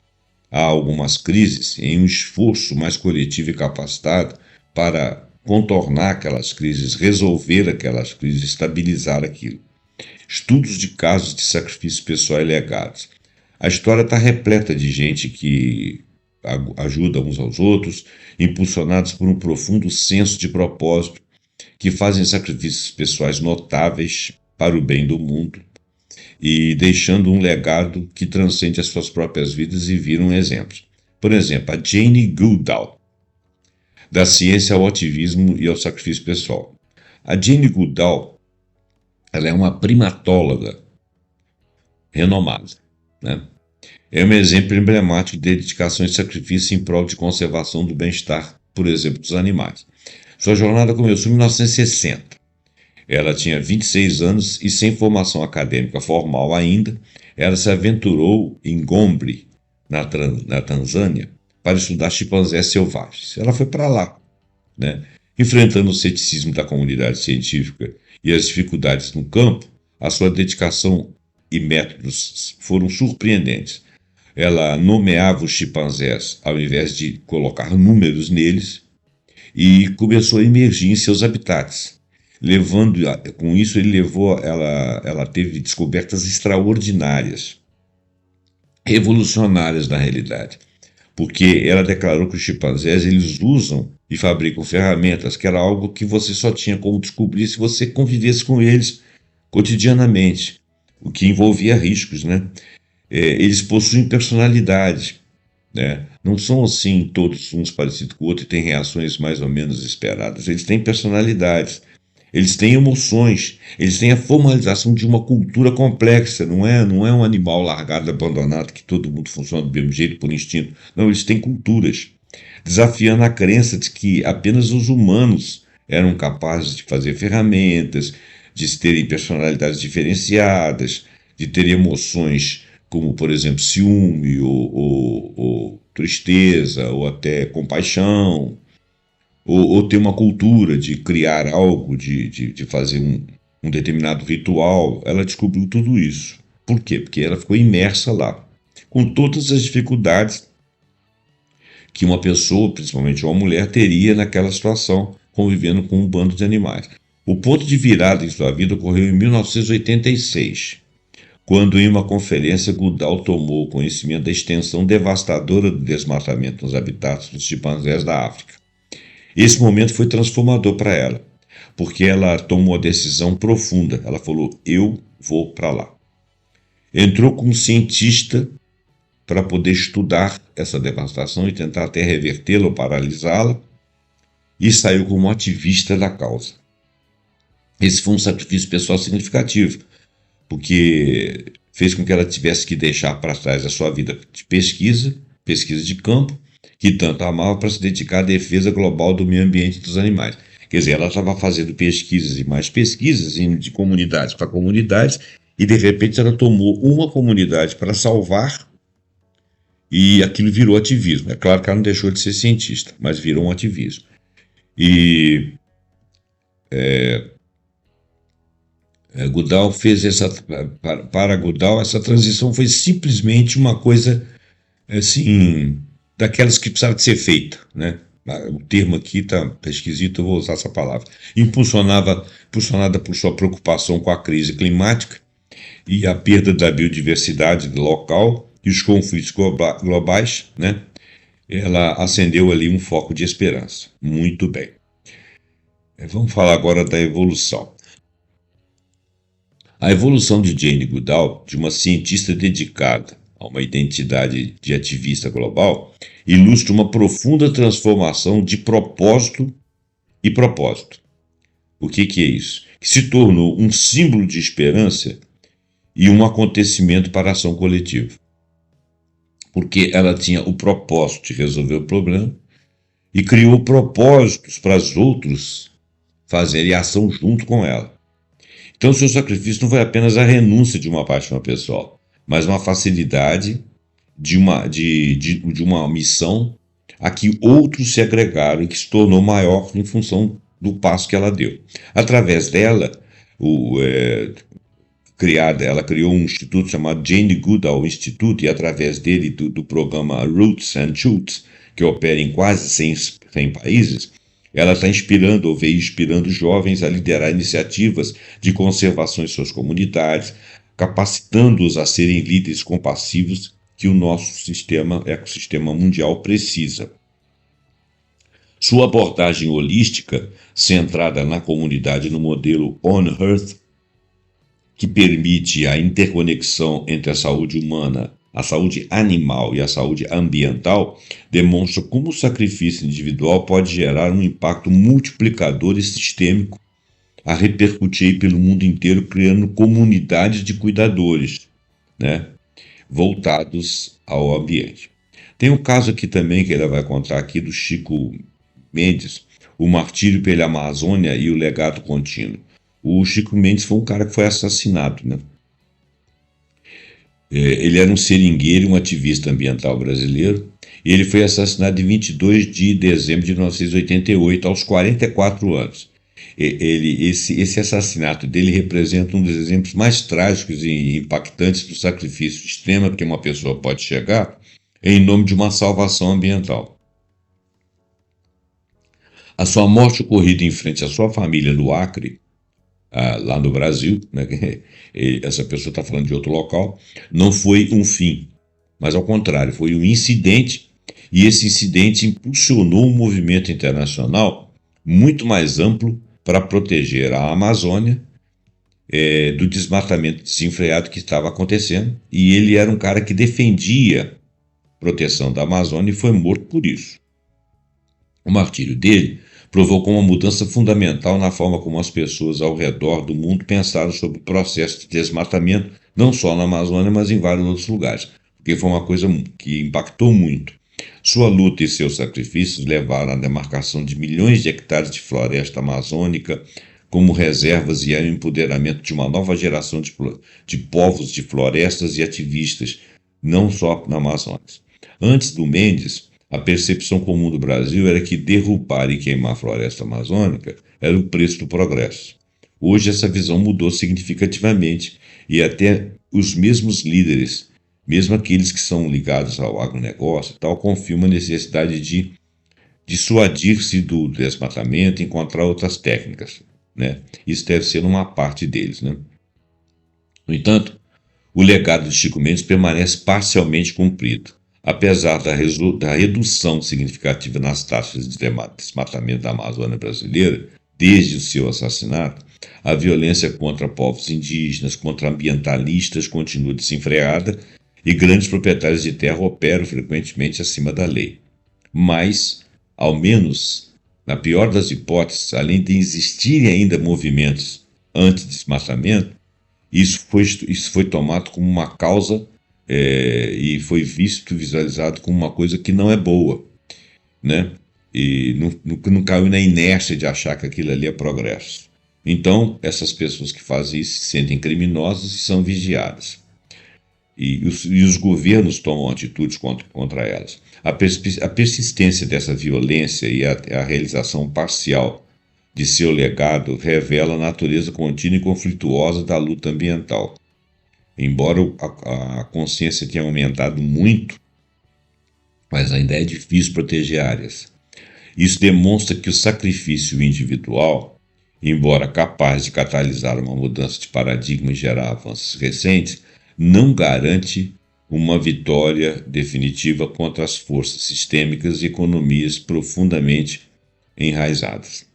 a algumas crises em um esforço mais coletivo e capacitado para contornar aquelas crises, resolver aquelas crises, estabilizar aquilo. Estudos de casos de sacrifício pessoal e legados. A história está repleta de gente que ajuda uns aos outros, impulsionados por um profundo senso de propósito, que fazem sacrifícios pessoais notáveis para o bem do mundo e deixando um legado que transcende as suas próprias vidas e viram exemplos. Por exemplo, a Jane Goodall, da ciência ao ativismo e ao sacrifício pessoal. A Jane Goodall, ela é uma primatóloga renomada, né? É um exemplo emblemático de dedicação e sacrifício em prol de conservação do bem-estar, por exemplo, dos animais. Sua jornada começou em 1960. Ela tinha 26 anos e, sem formação acadêmica formal ainda, ela se aventurou em Gombe, na Tanzânia, para estudar chimpanzés selvagens. Ela foi para lá, né? Enfrentando o ceticismo da comunidade científica e as dificuldades no campo, a sua dedicação e métodos foram surpreendentes. Ela nomeava os chimpanzés ao invés de colocar números neles e começou a emergir em seus habitats. Com isso, ela teve descobertas extraordinárias, revolucionárias na realidade, porque ela declarou que os chimpanzés eles usam e fabricam ferramentas, que era algo que você só tinha como descobrir se você convivesse com eles cotidianamente, o que envolvia riscos, né? Eles possuem personalidade, né? Não são assim todos uns parecidos com o outro e têm reações mais ou menos esperadas. Eles têm personalidades, eles têm emoções, eles têm a formalização de uma cultura complexa. Não é um animal largado, abandonado, que todo mundo funciona do mesmo jeito por instinto. Não, eles têm culturas, desafiando a crença de que apenas os humanos eram capazes de fazer ferramentas, de terem personalidades diferenciadas, de ter emoções como, por exemplo, ciúme ou tristeza ou até compaixão, ou ter uma cultura de criar algo, de fazer um determinado ritual. Ela descobriu tudo isso. Por quê? Porque ela ficou imersa lá, com todas as dificuldades que uma pessoa, principalmente uma mulher, teria naquela situação, convivendo com um bando de animais. O ponto de virada em sua vida ocorreu em 1986, quando em uma conferência Goodall tomou conhecimento da extensão devastadora do desmatamento nos habitats dos chimpanzés da África. Esse momento foi transformador para ela, porque ela tomou uma decisão profunda. Ela falou: eu vou para lá. Entrou com um cientista para poder estudar essa devastação e tentar até revertê-la ou paralisá-la, e saiu como ativista da causa. Esse foi um sacrifício pessoal significativo, porque fez com que ela tivesse que deixar para trás a sua vida de pesquisa de campo, que tanto amava, para se dedicar à defesa global do meio ambiente e dos animais. Quer dizer, ela estava fazendo pesquisas e mais pesquisas, indo de comunidades para comunidades, e de repente ela tomou uma comunidade para salvar, e aquilo virou ativismo. É claro que ela não deixou de ser cientista, mas virou um ativismo. E Goodall fez para Goodall, essa transição foi simplesmente uma coisa assim, daquelas que precisava de ser feita, né? O termo aqui tá esquisito, eu vou usar essa palavra. Impulsionada por sua preocupação com a crise climática e a perda da biodiversidade local e os conflitos globais, né? Ela acendeu ali um foco de esperança. Muito bem. Vamos falar agora da evolução. A evolução de Jane Goodall, de uma cientista dedicada a uma identidade de ativista global, ilustra uma profunda transformação de propósito e propósito. O que é isso? Que se tornou um símbolo de esperança e um acontecimento para a ação coletiva. Porque ela tinha o propósito de resolver o problema e criou propósitos para os outros fazerem ação junto com ela. Então, o seu sacrifício não foi apenas a renúncia de uma paixão pessoal, mas uma facilidade de uma missão a que outros se agregaram e que se tornou maior em função do passo que ela deu. Através dela, ela criou um instituto chamado Jane Goodall Institute, e através dele, do programa Roots and Shoots, que opera em quase 100 países, ela está inspirando ou veio inspirando jovens a liderar iniciativas de conservação em suas comunidades, capacitando-os a serem líderes compassivos que o nosso ecossistema mundial precisa. Sua abordagem holística, centrada na comunidade no modelo On Earth, que permite a interconexão entre a saúde humana, a saúde animal e a saúde ambiental, demonstra como o sacrifício individual pode gerar um impacto multiplicador e sistêmico a repercutir pelo mundo inteiro, criando comunidades de cuidadores, né, voltados ao ambiente. Tem um caso aqui também que ele vai contar aqui do Chico Mendes, o martírio pela Amazônia e o legado contínuo. O Chico Mendes foi um cara que foi assassinado, né? Ele era um seringueiro, um ativista ambiental brasileiro, e ele foi assassinado em 22 de dezembro de 1988, aos 44 anos. Esse assassinato dele representa um dos exemplos mais trágicos e impactantes do sacrifício extremo que uma pessoa pode chegar em nome de uma salvação ambiental. A sua morte ocorrida em frente à sua família no Acre, lá no Brasil, né, essa pessoa está falando de outro local, não foi um fim, mas ao contrário, foi um incidente, e esse incidente impulsionou um movimento internacional muito mais amplo para proteger a Amazônia do desmatamento desenfreado que estava acontecendo, e ele era um cara que defendia a proteção da Amazônia e foi morto por isso. O martírio dele provocou uma mudança fundamental na forma como as pessoas ao redor do mundo pensaram sobre o processo de desmatamento, não só na Amazônia, mas em vários outros lugares, porque foi uma coisa que impactou muito. Sua luta e seus sacrifícios levaram à demarcação de milhões de hectares de floresta amazônica como reservas e ao empoderamento de uma nova geração de povos de florestas e ativistas, não só na Amazônia. Antes do Mendes, a percepção comum do Brasil era que derrubar e queimar a floresta amazônica era o preço do progresso. Hoje essa visão mudou significativamente e até os mesmos líderes, mesmo aqueles que são ligados ao agronegócio e tal, confirmam a necessidade de dissuadir-se do desmatamento e encontrar outras técnicas, né? Isso deve ser uma parte deles, né? No entanto, o legado de Chico Mendes permanece parcialmente cumprido. Apesar da redução significativa nas taxas de desmatamento da Amazônia brasileira, desde o seu assassinato, a violência contra povos indígenas, contra ambientalistas continua desenfreada e grandes proprietários de terra operam frequentemente acima da lei. Mas, ao menos, na pior das hipóteses, além de existirem ainda movimentos anti-desmatamento, isso foi tomado como uma causa e foi visualizado como uma coisa que não é boa, né? E não caiu na inércia de achar que aquilo ali é progresso. Então, essas pessoas que fazem isso se sentem criminosas e são vigiadas. E os governos tomam atitudes contra elas. A persistência dessa violência e a realização parcial de seu legado revela a natureza contínua e conflituosa da luta ambiental. Embora a consciência tenha aumentado muito, mas ainda é difícil proteger áreas. Isso demonstra que o sacrifício individual, embora capaz de catalisar uma mudança de paradigma e gerar avanços recentes, não garante uma vitória definitiva contra as forças sistêmicas e economias profundamente enraizadas.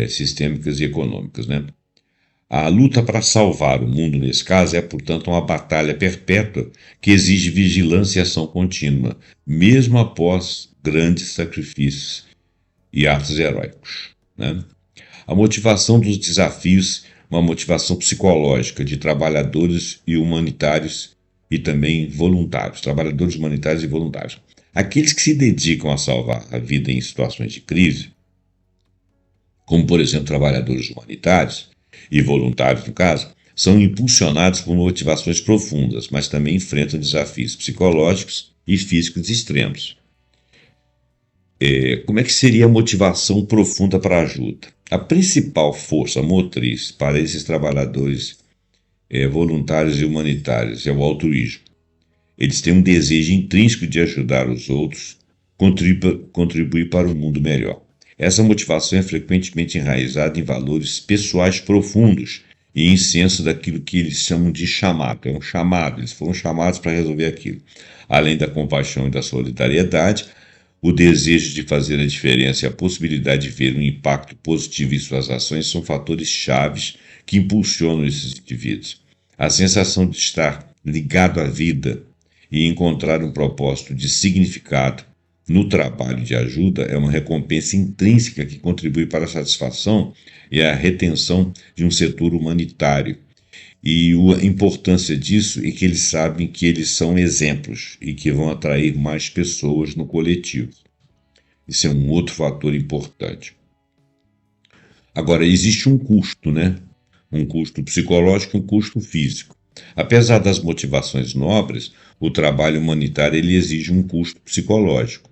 Sistêmicas e econômicas, né? A luta para salvar o mundo, nesse caso, é, portanto, uma batalha perpétua que exige vigilância e ação contínua, mesmo após grandes sacrifícios e atos heróicos, né? A motivação dos desafios, uma motivação psicológica de trabalhadores e humanitários e também voluntários, trabalhadores humanitários e voluntários. Aqueles que se dedicam a salvar a vida em situações de crise, como, por exemplo, trabalhadores humanitários e voluntários, no caso, são impulsionados por motivações profundas, mas também enfrentam desafios psicológicos e físicos extremos. Como é que seria a motivação profunda para a ajuda? A principal força motriz para esses trabalhadores voluntários e humanitários é o altruísmo. Eles têm um desejo intrínseco de ajudar os outros, contribuir para um mundo melhor. Essa motivação é frequentemente enraizada em valores pessoais profundos e em senso daquilo que eles chamam de chamado. É um chamado, eles foram chamados para resolver aquilo. Além da compaixão e da solidariedade, o desejo de fazer a diferença e a possibilidade de ver um impacto positivo em suas ações são fatores chaves que impulsionam esses indivíduos. A sensação de estar ligado à vida e encontrar um propósito de significado no trabalho de ajuda é uma recompensa intrínseca que contribui para a satisfação e a retenção de um setor humanitário. E a importância disso é que eles sabem que eles são exemplos e que vão atrair mais pessoas no coletivo. Isso é um outro fator importante. Agora, existe um custo, né? Um custo psicológico e um custo físico. Apesar das motivações nobres, o trabalho humanitário ele exige um custo psicológico.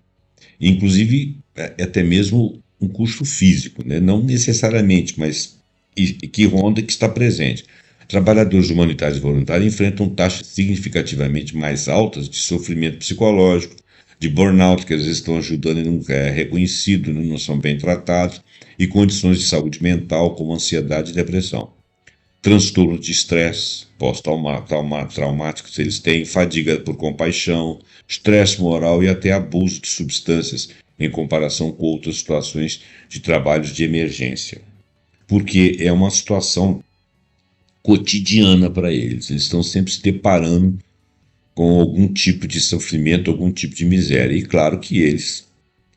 Inclusive, até mesmo um custo físico, né? Não necessariamente, mas que ronda e que está presente. Trabalhadores humanitários e voluntários enfrentam taxas significativamente mais altas de sofrimento psicológico, de burnout, que às vezes estão ajudando e não é reconhecido, não são bem tratados, e condições de saúde mental como ansiedade e depressão. Transtorno de estresse pós-traumáticos eles têm, fadiga por compaixão, estresse moral e até abuso de substâncias em comparação com outras situações de trabalhos de emergência. Porque é uma situação cotidiana para eles. Eles estão sempre se deparando com algum tipo de sofrimento, algum tipo de miséria. E claro que eles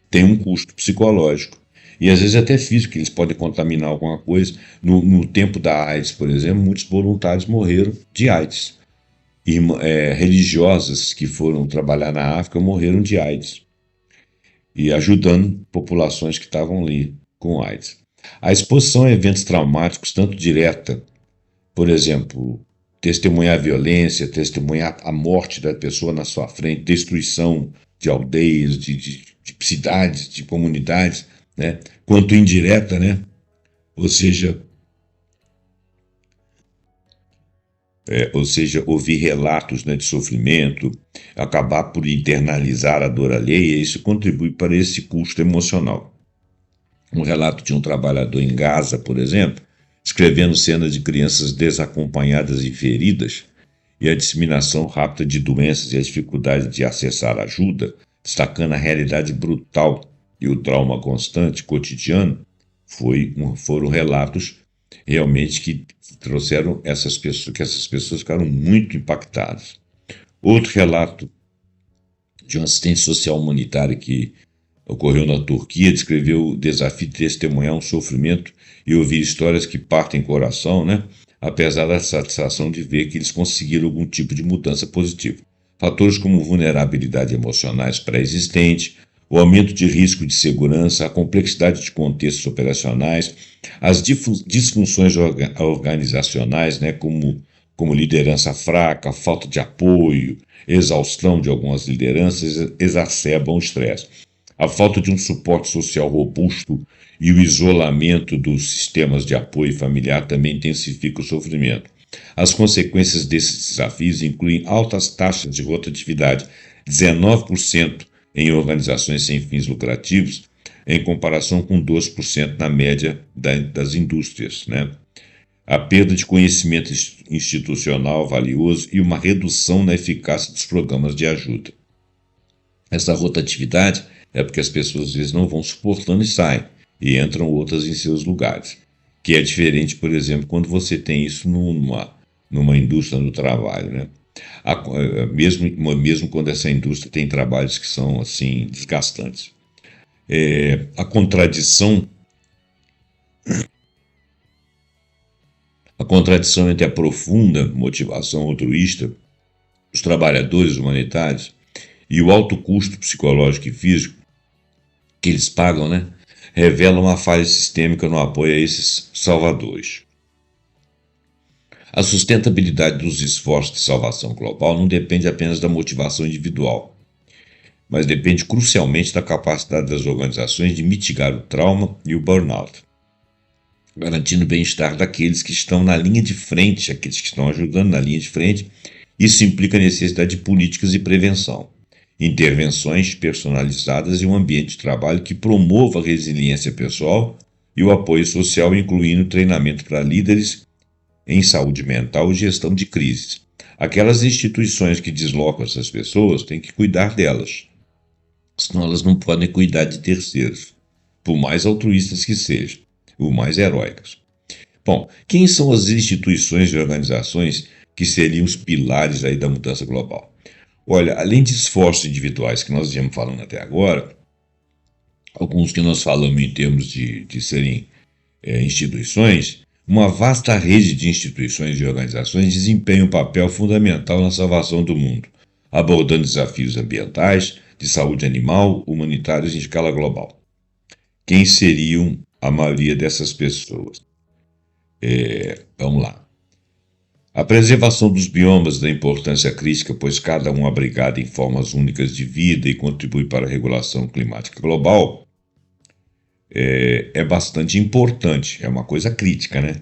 têm um custo psicológico. E às vezes até físico, que eles podem contaminar alguma coisa. No tempo da AIDS, por exemplo, muitos voluntários morreram de AIDS. Religiosas que foram trabalhar na África morreram de AIDS. E ajudando populações que estavam ali com AIDS. A exposição a eventos traumáticos, tanto direta, por exemplo, testemunhar a violência, testemunhar a morte da pessoa na sua frente, destruição de aldeias, de cidades, de comunidades, né? Quanto indireta, né? Ou seja, ouvir relatos, né, de sofrimento, acabar por internalizar a dor alheia, isso contribui para esse custo emocional. Um relato de um trabalhador em Gaza, por exemplo, escrevendo cenas de crianças desacompanhadas e feridas, e a disseminação rápida de doenças e a dificuldade de acessar ajuda, destacando a realidade brutal e o trauma constante cotidiano, foram relatos realmente que trouxeram que essas pessoas ficaram muito impactadas. Outro relato de um assistente social humanitário que ocorreu na Turquia descreveu o desafio de testemunhar um sofrimento e ouvir histórias que partem o coração, né? Apesar da satisfação de ver que eles conseguiram algum tipo de mudança positiva. Fatores como vulnerabilidade emocionais pré-existente, o aumento de risco de segurança, a complexidade de contextos operacionais, as disfunções organizacionais, né, como liderança fraca, falta de apoio, exaustão de algumas lideranças, exacerbam o estresse. A falta de um suporte social robusto e o isolamento dos sistemas de apoio familiar também intensifica o sofrimento. As consequências desses desafios incluem altas taxas de rotatividade, 19% em organizações sem fins lucrativos, em comparação com 12% na média das indústrias, né? A perda de conhecimento institucional valioso e uma redução na eficácia dos programas de ajuda. Essa rotatividade é porque as pessoas às vezes não vão suportando e saem, e entram outras em seus lugares, que é diferente, por exemplo, quando você tem isso numa indústria do trabalho, né? Mesmo quando essa indústria tem trabalhos que são assim desgastantes. A contradição entre a profunda motivação altruísta dos trabalhadores humanitários e o alto custo psicológico e físico que eles pagam, né, revela uma falha sistêmica no apoio a esses salvadores. A sustentabilidade dos esforços de salvação global não depende apenas da motivação individual, mas depende crucialmente da capacidade das organizações de mitigar o trauma e o burnout, garantindo o bem-estar daqueles que estão na linha de frente, aqueles que estão ajudando na linha de frente. Isso implica a necessidade de políticas de prevenção, intervenções personalizadas e um ambiente de trabalho que promova a resiliência pessoal e o apoio social, incluindo treinamento para líderes em saúde mental e gestão de crises. Aquelas instituições que deslocam essas pessoas têm que cuidar delas, senão elas não podem cuidar de terceiros, por mais altruístas que sejam, por mais heróicas. Bom, quem são as instituições e organizações que seriam os pilares aí da mudança global? Olha, além de esforços individuais que nós viemos falando até agora, alguns que nós falamos em termos de serem instituições, uma vasta rede de instituições e organizações desempenha um papel fundamental na salvação do mundo, abordando desafios ambientais, de saúde animal, humanitários em escala global. Quem seriam a maioria dessas pessoas? Vamos lá. A preservação dos biomas da importância crítica, pois cada um abrigado em formas únicas de vida e contribui para a regulação climática global, é bastante importante, é uma coisa crítica, né?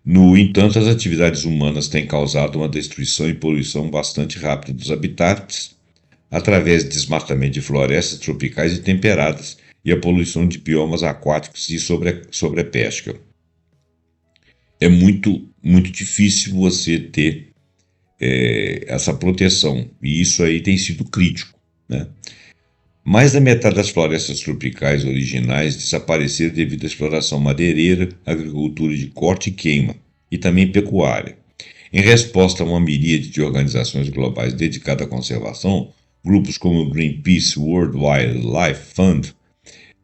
No entanto, as atividades humanas têm causado uma destruição e poluição bastante rápida dos habitats, através de desmatamento de florestas tropicais e temperadas e a poluição de biomas aquáticos e sobrepesca. É muito, muito difícil você ter essa proteção, e isso aí tem sido crítico, né? Mais da metade das florestas tropicais originais desapareceram devido à exploração madeireira, agricultura de corte e queima, e também pecuária. Em resposta a uma miríade de organizações globais dedicadas à conservação, grupos como o Greenpeace, World Wildlife Fund,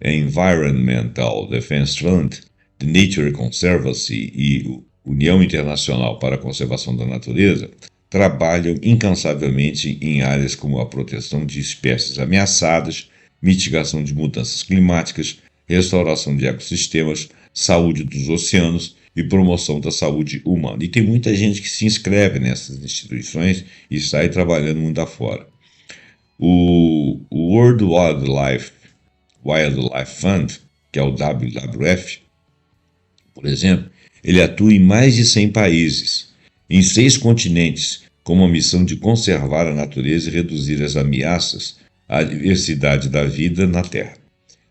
Environmental Defense Fund, The Nature Conservancy e União Internacional para a Conservação da Natureza trabalham incansavelmente em áreas como a proteção de espécies ameaçadas, mitigação de mudanças climáticas, restauração de ecossistemas, saúde dos oceanos e promoção da saúde humana. E tem muita gente que se inscreve nessas instituições e sai trabalhando mundo afora. O World Wildlife Fund, que é o WWF, por exemplo, ele atua em mais de 100 países, em 6 continentes, com uma missão de conservar a natureza e reduzir as ameaças à diversidade da vida na Terra.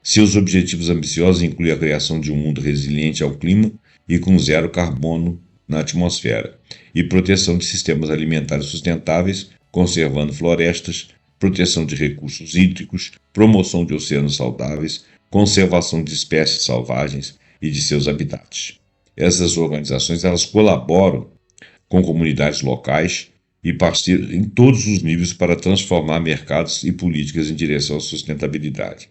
Seus objetivos ambiciosos incluem a criação de um mundo resiliente ao clima e com zero carbono na atmosfera, e proteção de sistemas alimentares sustentáveis, conservando florestas, proteção de recursos hídricos, promoção de oceanos saudáveis, conservação de espécies selvagens e de seus habitats. Essas organizações elas colaboram com comunidades locais e parceiros em todos os níveis para transformar mercados e políticas em direção à sustentabilidade.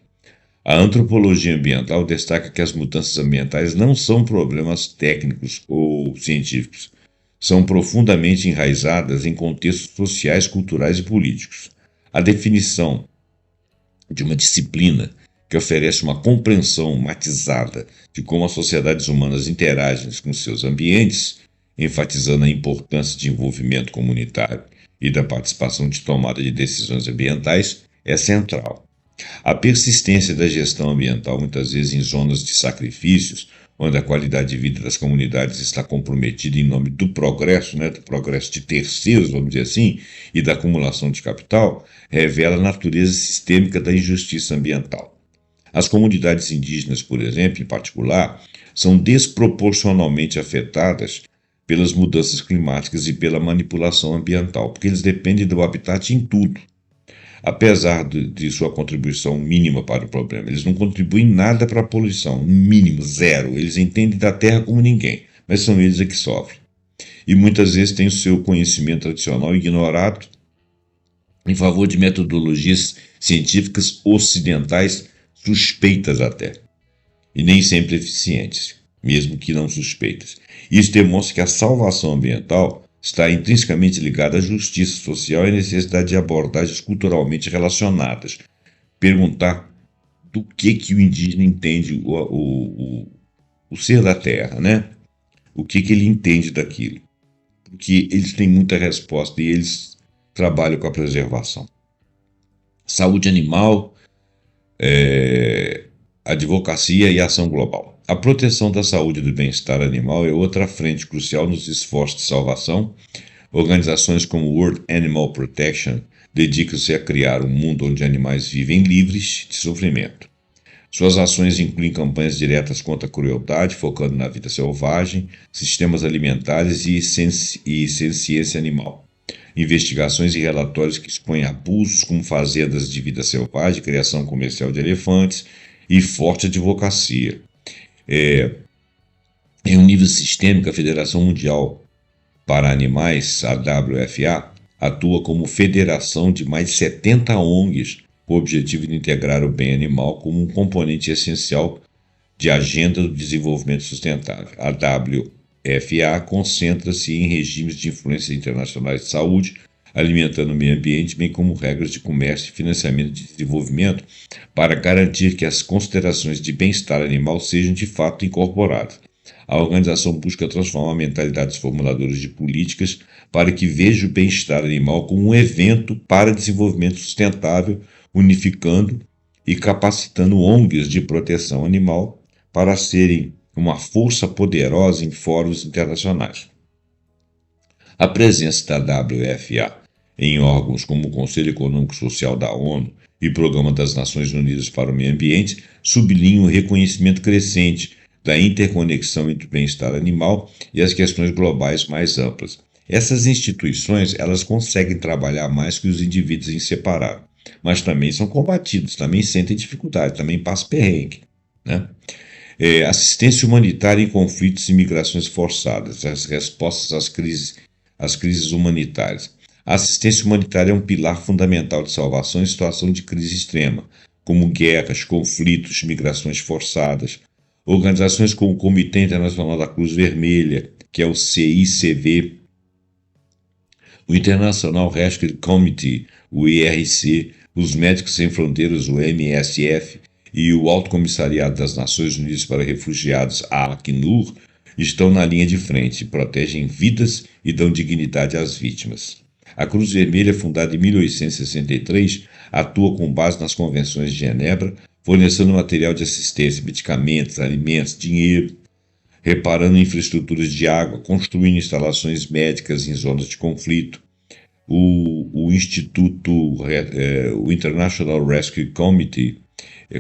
A antropologia ambiental destaca que as mudanças ambientais não são problemas técnicos ou científicos, são profundamente enraizadas em contextos sociais, culturais e políticos. A definição de uma disciplina que oferece uma compreensão matizada de como as sociedades humanas interagem com seus ambientes, enfatizando a importância de envolvimento comunitário e da participação de tomada de decisões ambientais, é central. A persistência da gestão ambiental, muitas vezes em zonas de sacrifícios, onde a qualidade de vida das comunidades está comprometida em nome do progresso de terceiros, vamos dizer assim, e da acumulação de capital, revela a natureza sistêmica da injustiça ambiental. As comunidades indígenas, por exemplo, em particular, são desproporcionalmente afetadas pelas mudanças climáticas e pela manipulação ambiental, porque eles dependem do habitat em tudo. Apesar de sua contribuição mínima para o problema, eles não contribuem nada para a poluição, mínimo, zero. Eles entendem da terra como ninguém, mas são eles que sofrem. E muitas vezes têm o seu conhecimento tradicional ignorado em favor de metodologias científicas ocidentais suspeitas até, e nem sempre eficientes, mesmo que não suspeitas. Isso demonstra que a salvação ambiental está intrinsecamente ligada à justiça social e à necessidade de abordagens culturalmente relacionadas. Perguntar do que o indígena entende o ser da terra, né? O que ele entende daquilo. Porque eles têm muita resposta e eles trabalham com a preservação. Saúde animal, advocacia e ação global. A proteção da saúde e do bem-estar animal é outra frente crucial nos esforços de salvação. Organizações como World Animal Protection dedicam-se a criar um mundo onde animais vivem livres de sofrimento. Suas ações incluem campanhas diretas contra a crueldade, focando na vida selvagem, sistemas alimentares e ciência animal. Investigações e relatórios que expõem abusos como fazendas de vida selvagem, criação comercial de elefantes e forte advocacia. Em um nível sistêmico, a Federação Mundial para Animais, a WFA, atua como federação de mais de 70 ONGs com o objetivo de integrar o bem animal como um componente essencial de agenda do desenvolvimento sustentável. A WFA concentra-se em regimes de influência internacionais de saúde, alimentando o meio ambiente, bem como regras de comércio e financiamento de desenvolvimento para garantir que as considerações de bem-estar animal sejam de fato incorporadas. A organização busca transformar mentalidades formuladoras de políticas para que veja o bem-estar animal como um evento para desenvolvimento sustentável, unificando e capacitando ONGs de proteção animal para serem uma força poderosa em fóruns internacionais. A presença da WFA em órgãos como o Conselho Econômico e Social da ONU e Programa das Nações Unidas para o Meio Ambiente sublinha o reconhecimento crescente da interconexão entre o bem-estar animal e as questões globais mais amplas. Essas instituições elas conseguem trabalhar mais que os indivíduos em separado, mas também são combatidos, também sentem dificuldade, também passam perrengue, né? Assistência humanitária em conflitos e migrações forçadas, as respostas às crises humanitárias. A assistência humanitária é um pilar fundamental de salvação em situação de crise extrema, como guerras, conflitos, migrações forçadas. Organizações como o Comitê Internacional da Cruz Vermelha, que é o CICV, o International Rescue Committee, o IRC, os Médicos Sem Fronteiras, o MSF, e o Alto Comissariado das Nações Unidas para Refugiados, a Acnur, estão na linha de frente, protegem vidas e dão dignidade às vítimas. A Cruz Vermelha, fundada em 1863, atua com base nas convenções de Genebra, fornecendo material de assistência, medicamentos, alimentos, dinheiro, reparando infraestruturas de água, construindo instalações médicas em zonas de conflito. O International Rescue Committee,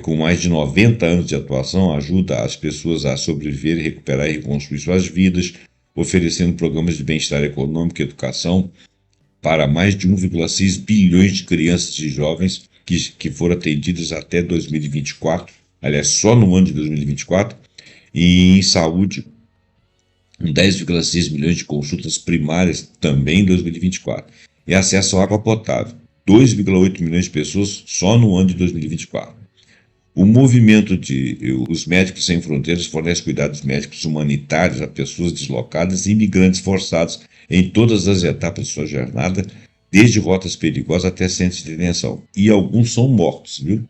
com mais de 90 anos de atuação, ajuda as pessoas a sobreviver, recuperar e reconstruir suas vidas. oferecendo programas de bem-estar econômico e educação para mais de 1,6 bilhões de crianças e jovens que foram atendidas até 2024, aliás, só no ano de 2024, e em saúde, 10,6 milhões de consultas primárias também em 2024, e acesso à água potável, 2,8 milhões de pessoas só no ano de 2024. O movimento de Os Médicos Sem Fronteiras fornece cuidados médicos humanitários a pessoas deslocadas e imigrantes forçados em todas as etapas de sua jornada, desde rotas perigosas até centros de detenção. E alguns são mortos, viu?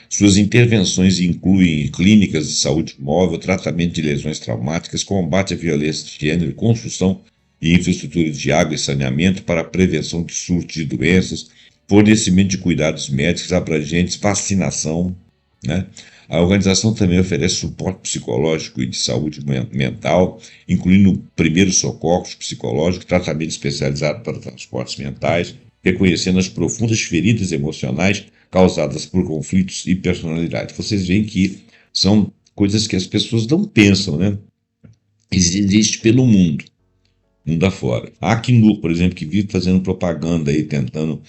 Suas intervenções incluem clínicas de saúde móvel, tratamento de lesões traumáticas, combate à violência de gênero, construção e infraestrutura de água e saneamento para a prevenção de surtos de doenças, fornecimento de cuidados médicos abrangentes, vacinação, né? A organização também oferece suporte psicológico e de saúde mental, incluindo primeiros socorros psicológicos, tratamento especializado para transportes mentais, reconhecendo as profundas feridas emocionais causadas por conflitos e personalidade. Vocês veem que são coisas que as pessoas não pensam, né? Existe pelo mundo afora. A Acnur, por exemplo, que vive fazendo propaganda aí, tentando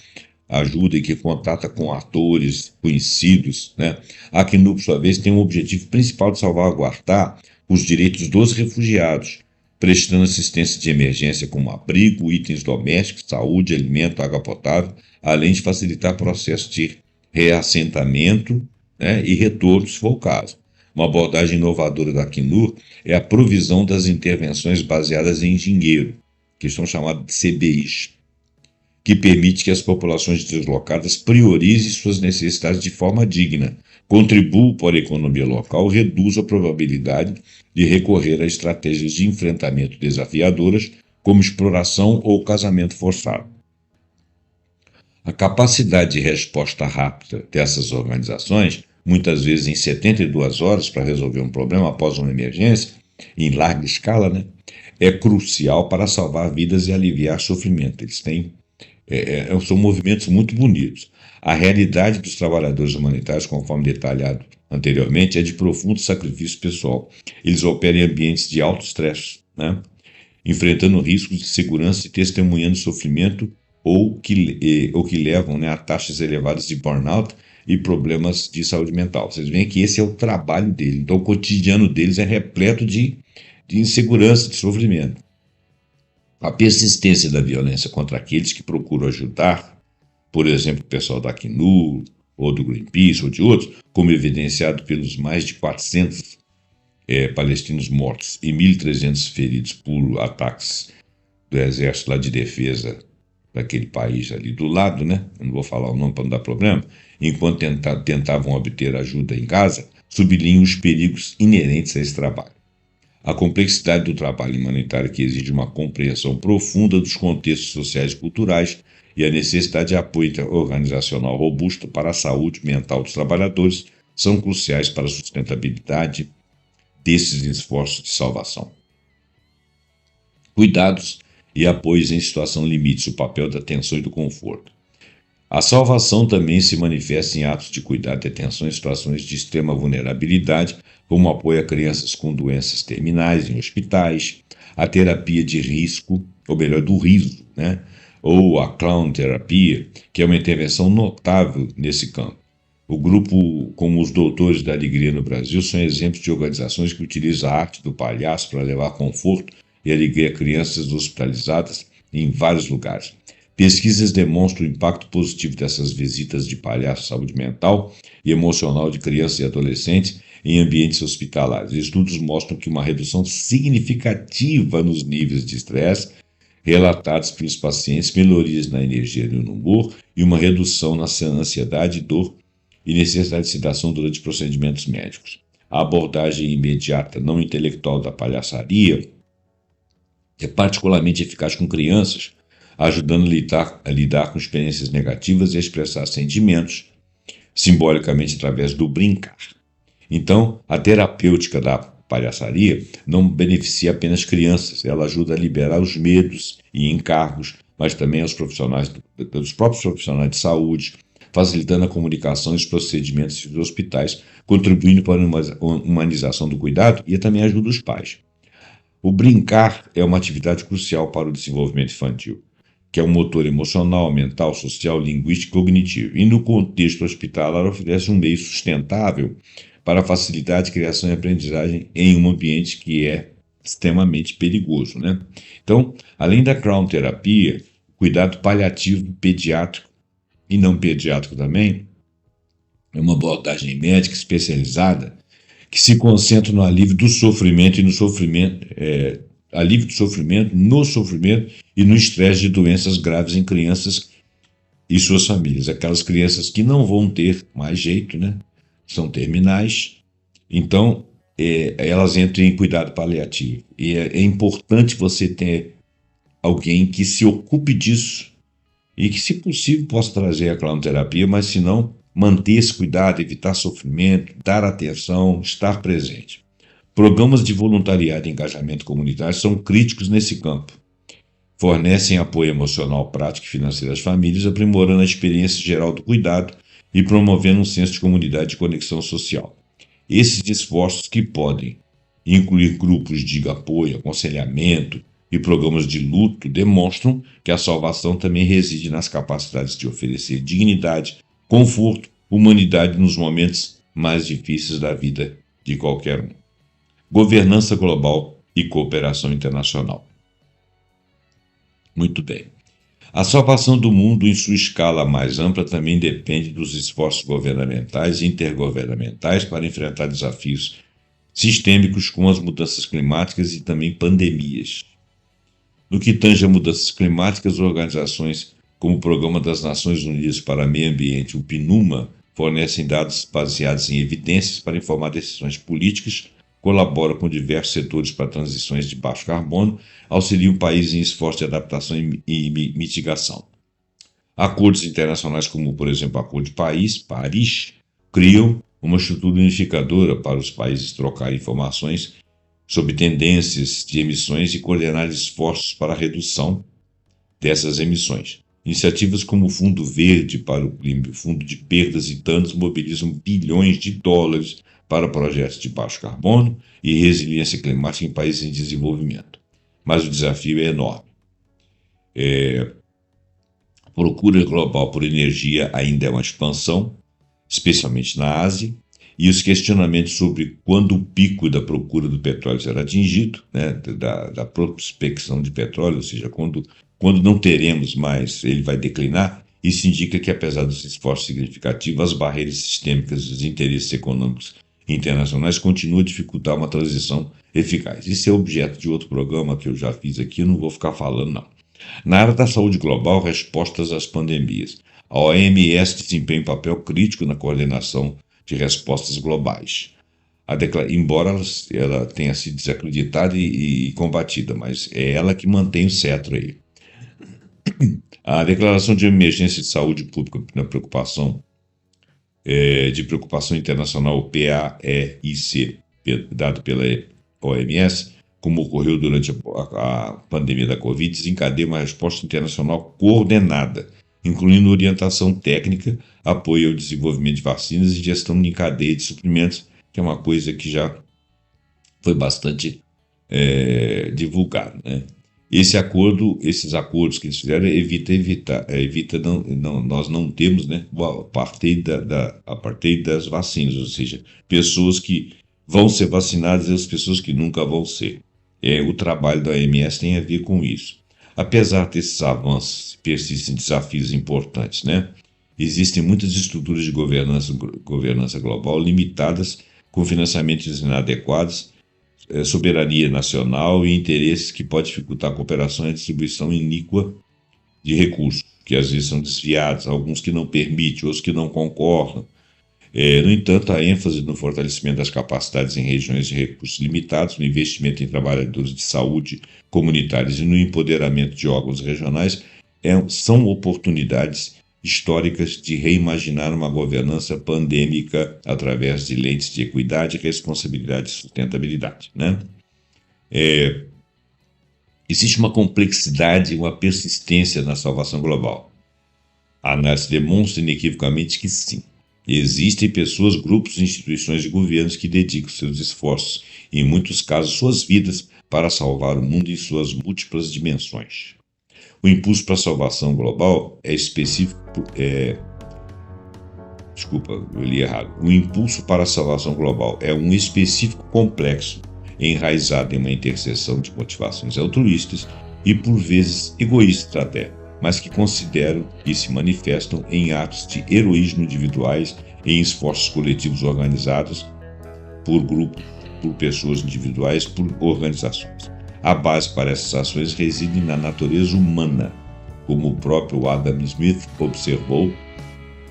ajuda e que contata com atores conhecidos, né? A Acnur, por sua vez, tem o objetivo principal de salvaguardar os direitos dos refugiados, prestando assistência de emergência como abrigo, itens domésticos, saúde, alimento, água potável, além de facilitar processos de reassentamento, né, e retorno, se for o caso. Uma abordagem inovadora da Acnur é a provisão das intervenções baseadas em dinheiro, que são chamadas de CBIs, que permite que as populações deslocadas priorizem suas necessidades de forma digna, contribuam para a economia local, reduzam a probabilidade de recorrer a estratégias de enfrentamento desafiadoras, como exploração ou casamento forçado. A capacidade de resposta rápida dessas organizações, muitas vezes em 72 horas para resolver um problema após uma emergência, em larga escala, né, é crucial para salvar vidas e aliviar sofrimento. Eles têm são movimentos muito bonitos. A realidade dos trabalhadores humanitários, conforme detalhado anteriormente, é de profundo sacrifício pessoal. Eles operam em ambientes de alto estresse, né, enfrentando riscos de segurança e testemunhando sofrimento ou que levam, né, a taxas elevadas de burnout e problemas de saúde mental. Vocês veem que esse é o trabalho deles. Então, o cotidiano deles é repleto de insegurança, de sofrimento. A persistência da violência contra aqueles que procuram ajudar, por exemplo, o pessoal da Acnur, ou do Greenpeace, ou de outros, como evidenciado pelos mais de 400 palestinos mortos e 1.300 feridos por ataques do exército lá de defesa daquele país ali do lado, né? Eu não vou falar o nome para não dar problema, enquanto tentavam obter ajuda em Gaza, sublinham os perigos inerentes a esse trabalho. A complexidade do trabalho humanitário que exige uma compreensão profunda dos contextos sociais e culturais e a necessidade de apoio organizacional robusto para a saúde mental dos trabalhadores são cruciais para a sustentabilidade desses esforços de salvação. Cuidados e apoios em situação limite, o papel da atenção e do conforto. A salvação também se manifesta em atos de cuidado e atenção em situações de extrema vulnerabilidade, como apoio a crianças com doenças terminais em hospitais, a terapia de risco, ou melhor, do riso, né? Ou a clown terapia, que é uma intervenção notável nesse campo. O grupo, como os Doutores da Alegria no Brasil, são exemplos de organizações que utilizam a arte do palhaço para levar conforto e alegria a crianças hospitalizadas em vários lugares. Pesquisas demonstram o impacto positivo dessas visitas de palhaço à saúde mental e emocional de crianças e adolescentes em ambientes hospitalares. Estudos mostram que uma redução significativa nos níveis de estresse relatados pelos pacientes, melhorias na energia e no humor e uma redução na ansiedade, dor e necessidade de sedação durante procedimentos médicos. A abordagem imediata, não intelectual da palhaçaria é particularmente eficaz com crianças, ajudando a lidar com experiências negativas e a expressar sentimentos, simbolicamente através do brincar. Então, a terapêutica da palhaçaria não beneficia apenas crianças, ela ajuda a liberar os medos e encargos, mas também aos dos próprios profissionais de saúde, facilitando a comunicação e os procedimentos dos hospitais, contribuindo para a humanização do cuidado e também ajuda os pais. O brincar é uma atividade crucial para o desenvolvimento infantil, que é um motor emocional, mental, social, linguístico e cognitivo. E no contexto hospitalar oferece um meio sustentável para facilitar a criação e aprendizagem em um ambiente que é extremamente perigoso, né? Então, além da crioterapia, cuidado paliativo pediátrico e não pediátrico também é uma abordagem médica especializada que se concentra no alívio do sofrimento e no sofrimento, alívio do sofrimento, no sofrimento e no estresse de doenças graves em crianças e suas famílias. Aquelas crianças que não vão ter mais jeito, né? São terminais, então elas entram em cuidado paliativo. E é importante você ter alguém que se ocupe disso e que, se possível, possa trazer a clonoterapia, mas se não, manter esse cuidado, evitar sofrimento, dar atenção, estar presente. Programas de voluntariado e engajamento comunitário são críticos nesse campo. Fornecem apoio emocional, prático e financeiro às famílias, aprimorando a experiência geral do cuidado e promovendo um senso de comunidade e conexão social. Esses esforços, que podem incluir grupos de apoio, aconselhamento e programas de luto, demonstram que a salvação também reside nas capacidades de oferecer dignidade, conforto, humanidade nos momentos mais difíceis da vida de qualquer um. Governança global e cooperação internacional. Muito bem. A salvação do mundo em sua escala mais ampla também depende dos esforços governamentais e intergovernamentais para enfrentar desafios sistêmicos como as mudanças climáticas e também pandemias. No que tange a mudanças climáticas, organizações como o Programa das Nações Unidas para o Meio Ambiente, o PNUMA, fornecem dados baseados em evidências para informar decisões políticas, colaboram com diversos setores para transições de baixo carbono, auxiliam o país em esforços de adaptação e mitigação. Acordos internacionais como, por exemplo, o Acordo de Paris, criam uma estrutura unificadora para os países trocarem informações sobre tendências de emissões e coordenar esforços para a redução dessas emissões. Iniciativas como o Fundo Verde para o Clima e o Fundo de Perdas e Danos mobilizam bilhões de dólares para projetos de baixo carbono e resiliência climática em países em desenvolvimento. Mas o desafio é enorme. A procura global por energia ainda é uma expansão, especialmente na Ásia, e os questionamentos sobre quando o pico da procura do petróleo será atingido, né, da prospecção de petróleo, ou seja, quando não teremos mais, ele vai declinar. Isso indica que, apesar dos esforços significativos, as barreiras sistêmicas dos interesses econômicos internacionais continuam a dificultar uma transição eficaz. Isso é objeto de outro programa que eu já fiz aqui, eu não vou ficar falando, não. Na área da saúde global, respostas às pandemias. A OMS desempenha um papel crítico na coordenação de respostas globais. Embora ela tenha sido desacreditada e combatida, mas é ela que mantém o cetro aí. A Declaração de Emergência de Saúde Pública de Preocupação Internacional, o PAEIC, dado pela OMS, como ocorreu durante a pandemia da Covid, desencadeia uma resposta internacional coordenada, incluindo orientação técnica, apoio ao desenvolvimento de vacinas e gestão em cadeia de suprimentos, que é uma coisa que já foi bastante divulgado, né? Esses acordos que eles fizeram nós não temos, né, o apartheid das vacinas, ou seja, pessoas que vão ser vacinadas e as pessoas que nunca vão ser. O trabalho da OMS tem a ver com isso. Apesar desses avanços, persistem desafios importantes, né? Existem muitas estruturas de governança global limitadas, com financiamentos inadequados, soberania nacional e interesses que podem dificultar a cooperação e a distribuição iníqua de recursos, que às vezes são desviados, alguns que não permitem, outros que não concordam. No entanto, a ênfase no fortalecimento das capacidades em regiões de recursos limitados, no investimento em trabalhadores de saúde comunitários e no empoderamento de órgãos regionais são oportunidades históricas de reimaginar uma governança pandêmica através de lentes de equidade, responsabilidade e sustentabilidade, né? Existe uma complexidade e uma persistência na salvação global. A análise demonstra inequivocamente que sim. Existem pessoas, grupos, instituições e governos que dedicam seus esforços, e em muitos casos suas vidas, para salvar o mundo em suas múltiplas dimensões. O impulso para a salvação global é específico. Desculpa, eu li errado. O impulso para a salvação global é um específico complexo, enraizado em uma interseção de motivações altruístas e, por vezes, egoístas até, mas que consideram e se manifestam em atos de heroísmo individuais e em esforços coletivos organizados por grupos, por pessoas individuais, por organizações. A base para essas ações reside na natureza humana, como o próprio Adam Smith observou,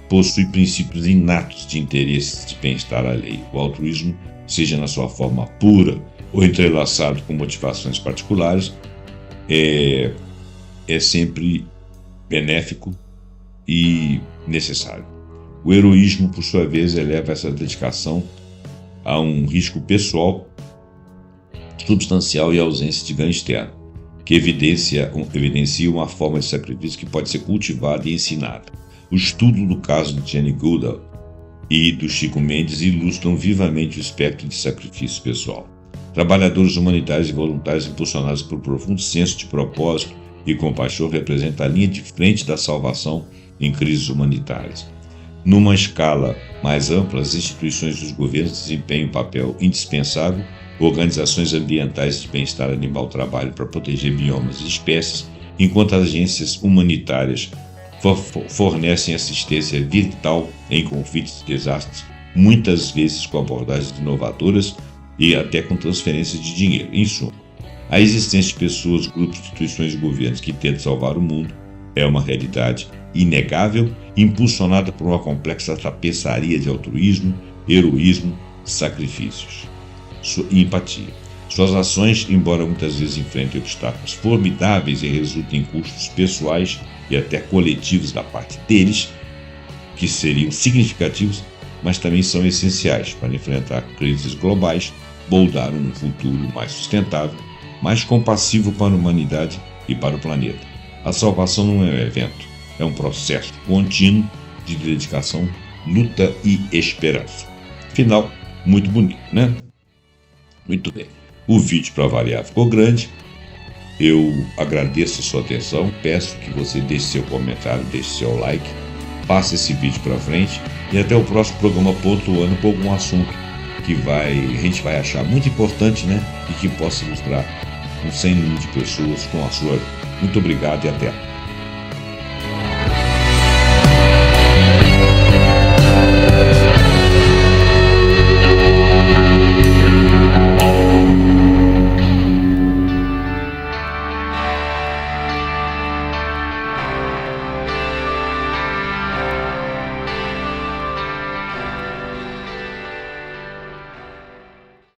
possui princípios inatos de interesses de bem-estar alheio. O altruísmo, seja na sua forma pura ou entrelaçado com motivações particulares, é sempre benéfico e necessário. O heroísmo, por sua vez, eleva essa dedicação a um risco pessoal substancial e ausência de ganho externo, que evidencia uma forma de sacrifício que pode ser cultivada e ensinada. O estudo do caso de Jane Goodall e do Chico Mendes ilustram vivamente o espectro de sacrifício pessoal. Trabalhadores humanitários e voluntários impulsionados por profundo senso de propósito e compaixão representam a linha de frente da salvação em crises humanitárias. Numa escala mais ampla, as instituições dos governos desempenham um papel indispensável. Organizações ambientais de bem-estar animal trabalham para proteger biomas e espécies, enquanto as agências humanitárias fornecem assistência vital em conflitos e desastres, muitas vezes com abordagens inovadoras e até com transferências de dinheiro. Em suma, a existência de pessoas, grupos, instituições e governos que tentam salvar o mundo é uma realidade inegável, impulsionada por uma complexa tapeçaria de altruísmo, heroísmo, sacrifícios e empatia. Suas ações, embora muitas vezes enfrentem obstáculos formidáveis e resultem em custos pessoais e até coletivos da parte deles, que seriam significativos, mas também são essenciais para enfrentar crises globais, moldar um futuro mais sustentável, mais compassivo para a humanidade e para o planeta. A salvação não é um evento, é um processo contínuo de dedicação, luta e esperança. Final muito bonito, né? Muito bem. O vídeo, para variar, ficou grande. Eu agradeço a sua atenção, peço que você deixe seu comentário, deixe seu like, passe esse vídeo para frente e até o próximo programa pontuando com algum assunto que a gente vai achar muito importante, né? E que possa ilustrar um sem número de pessoas com a sua. Muito obrigado e até.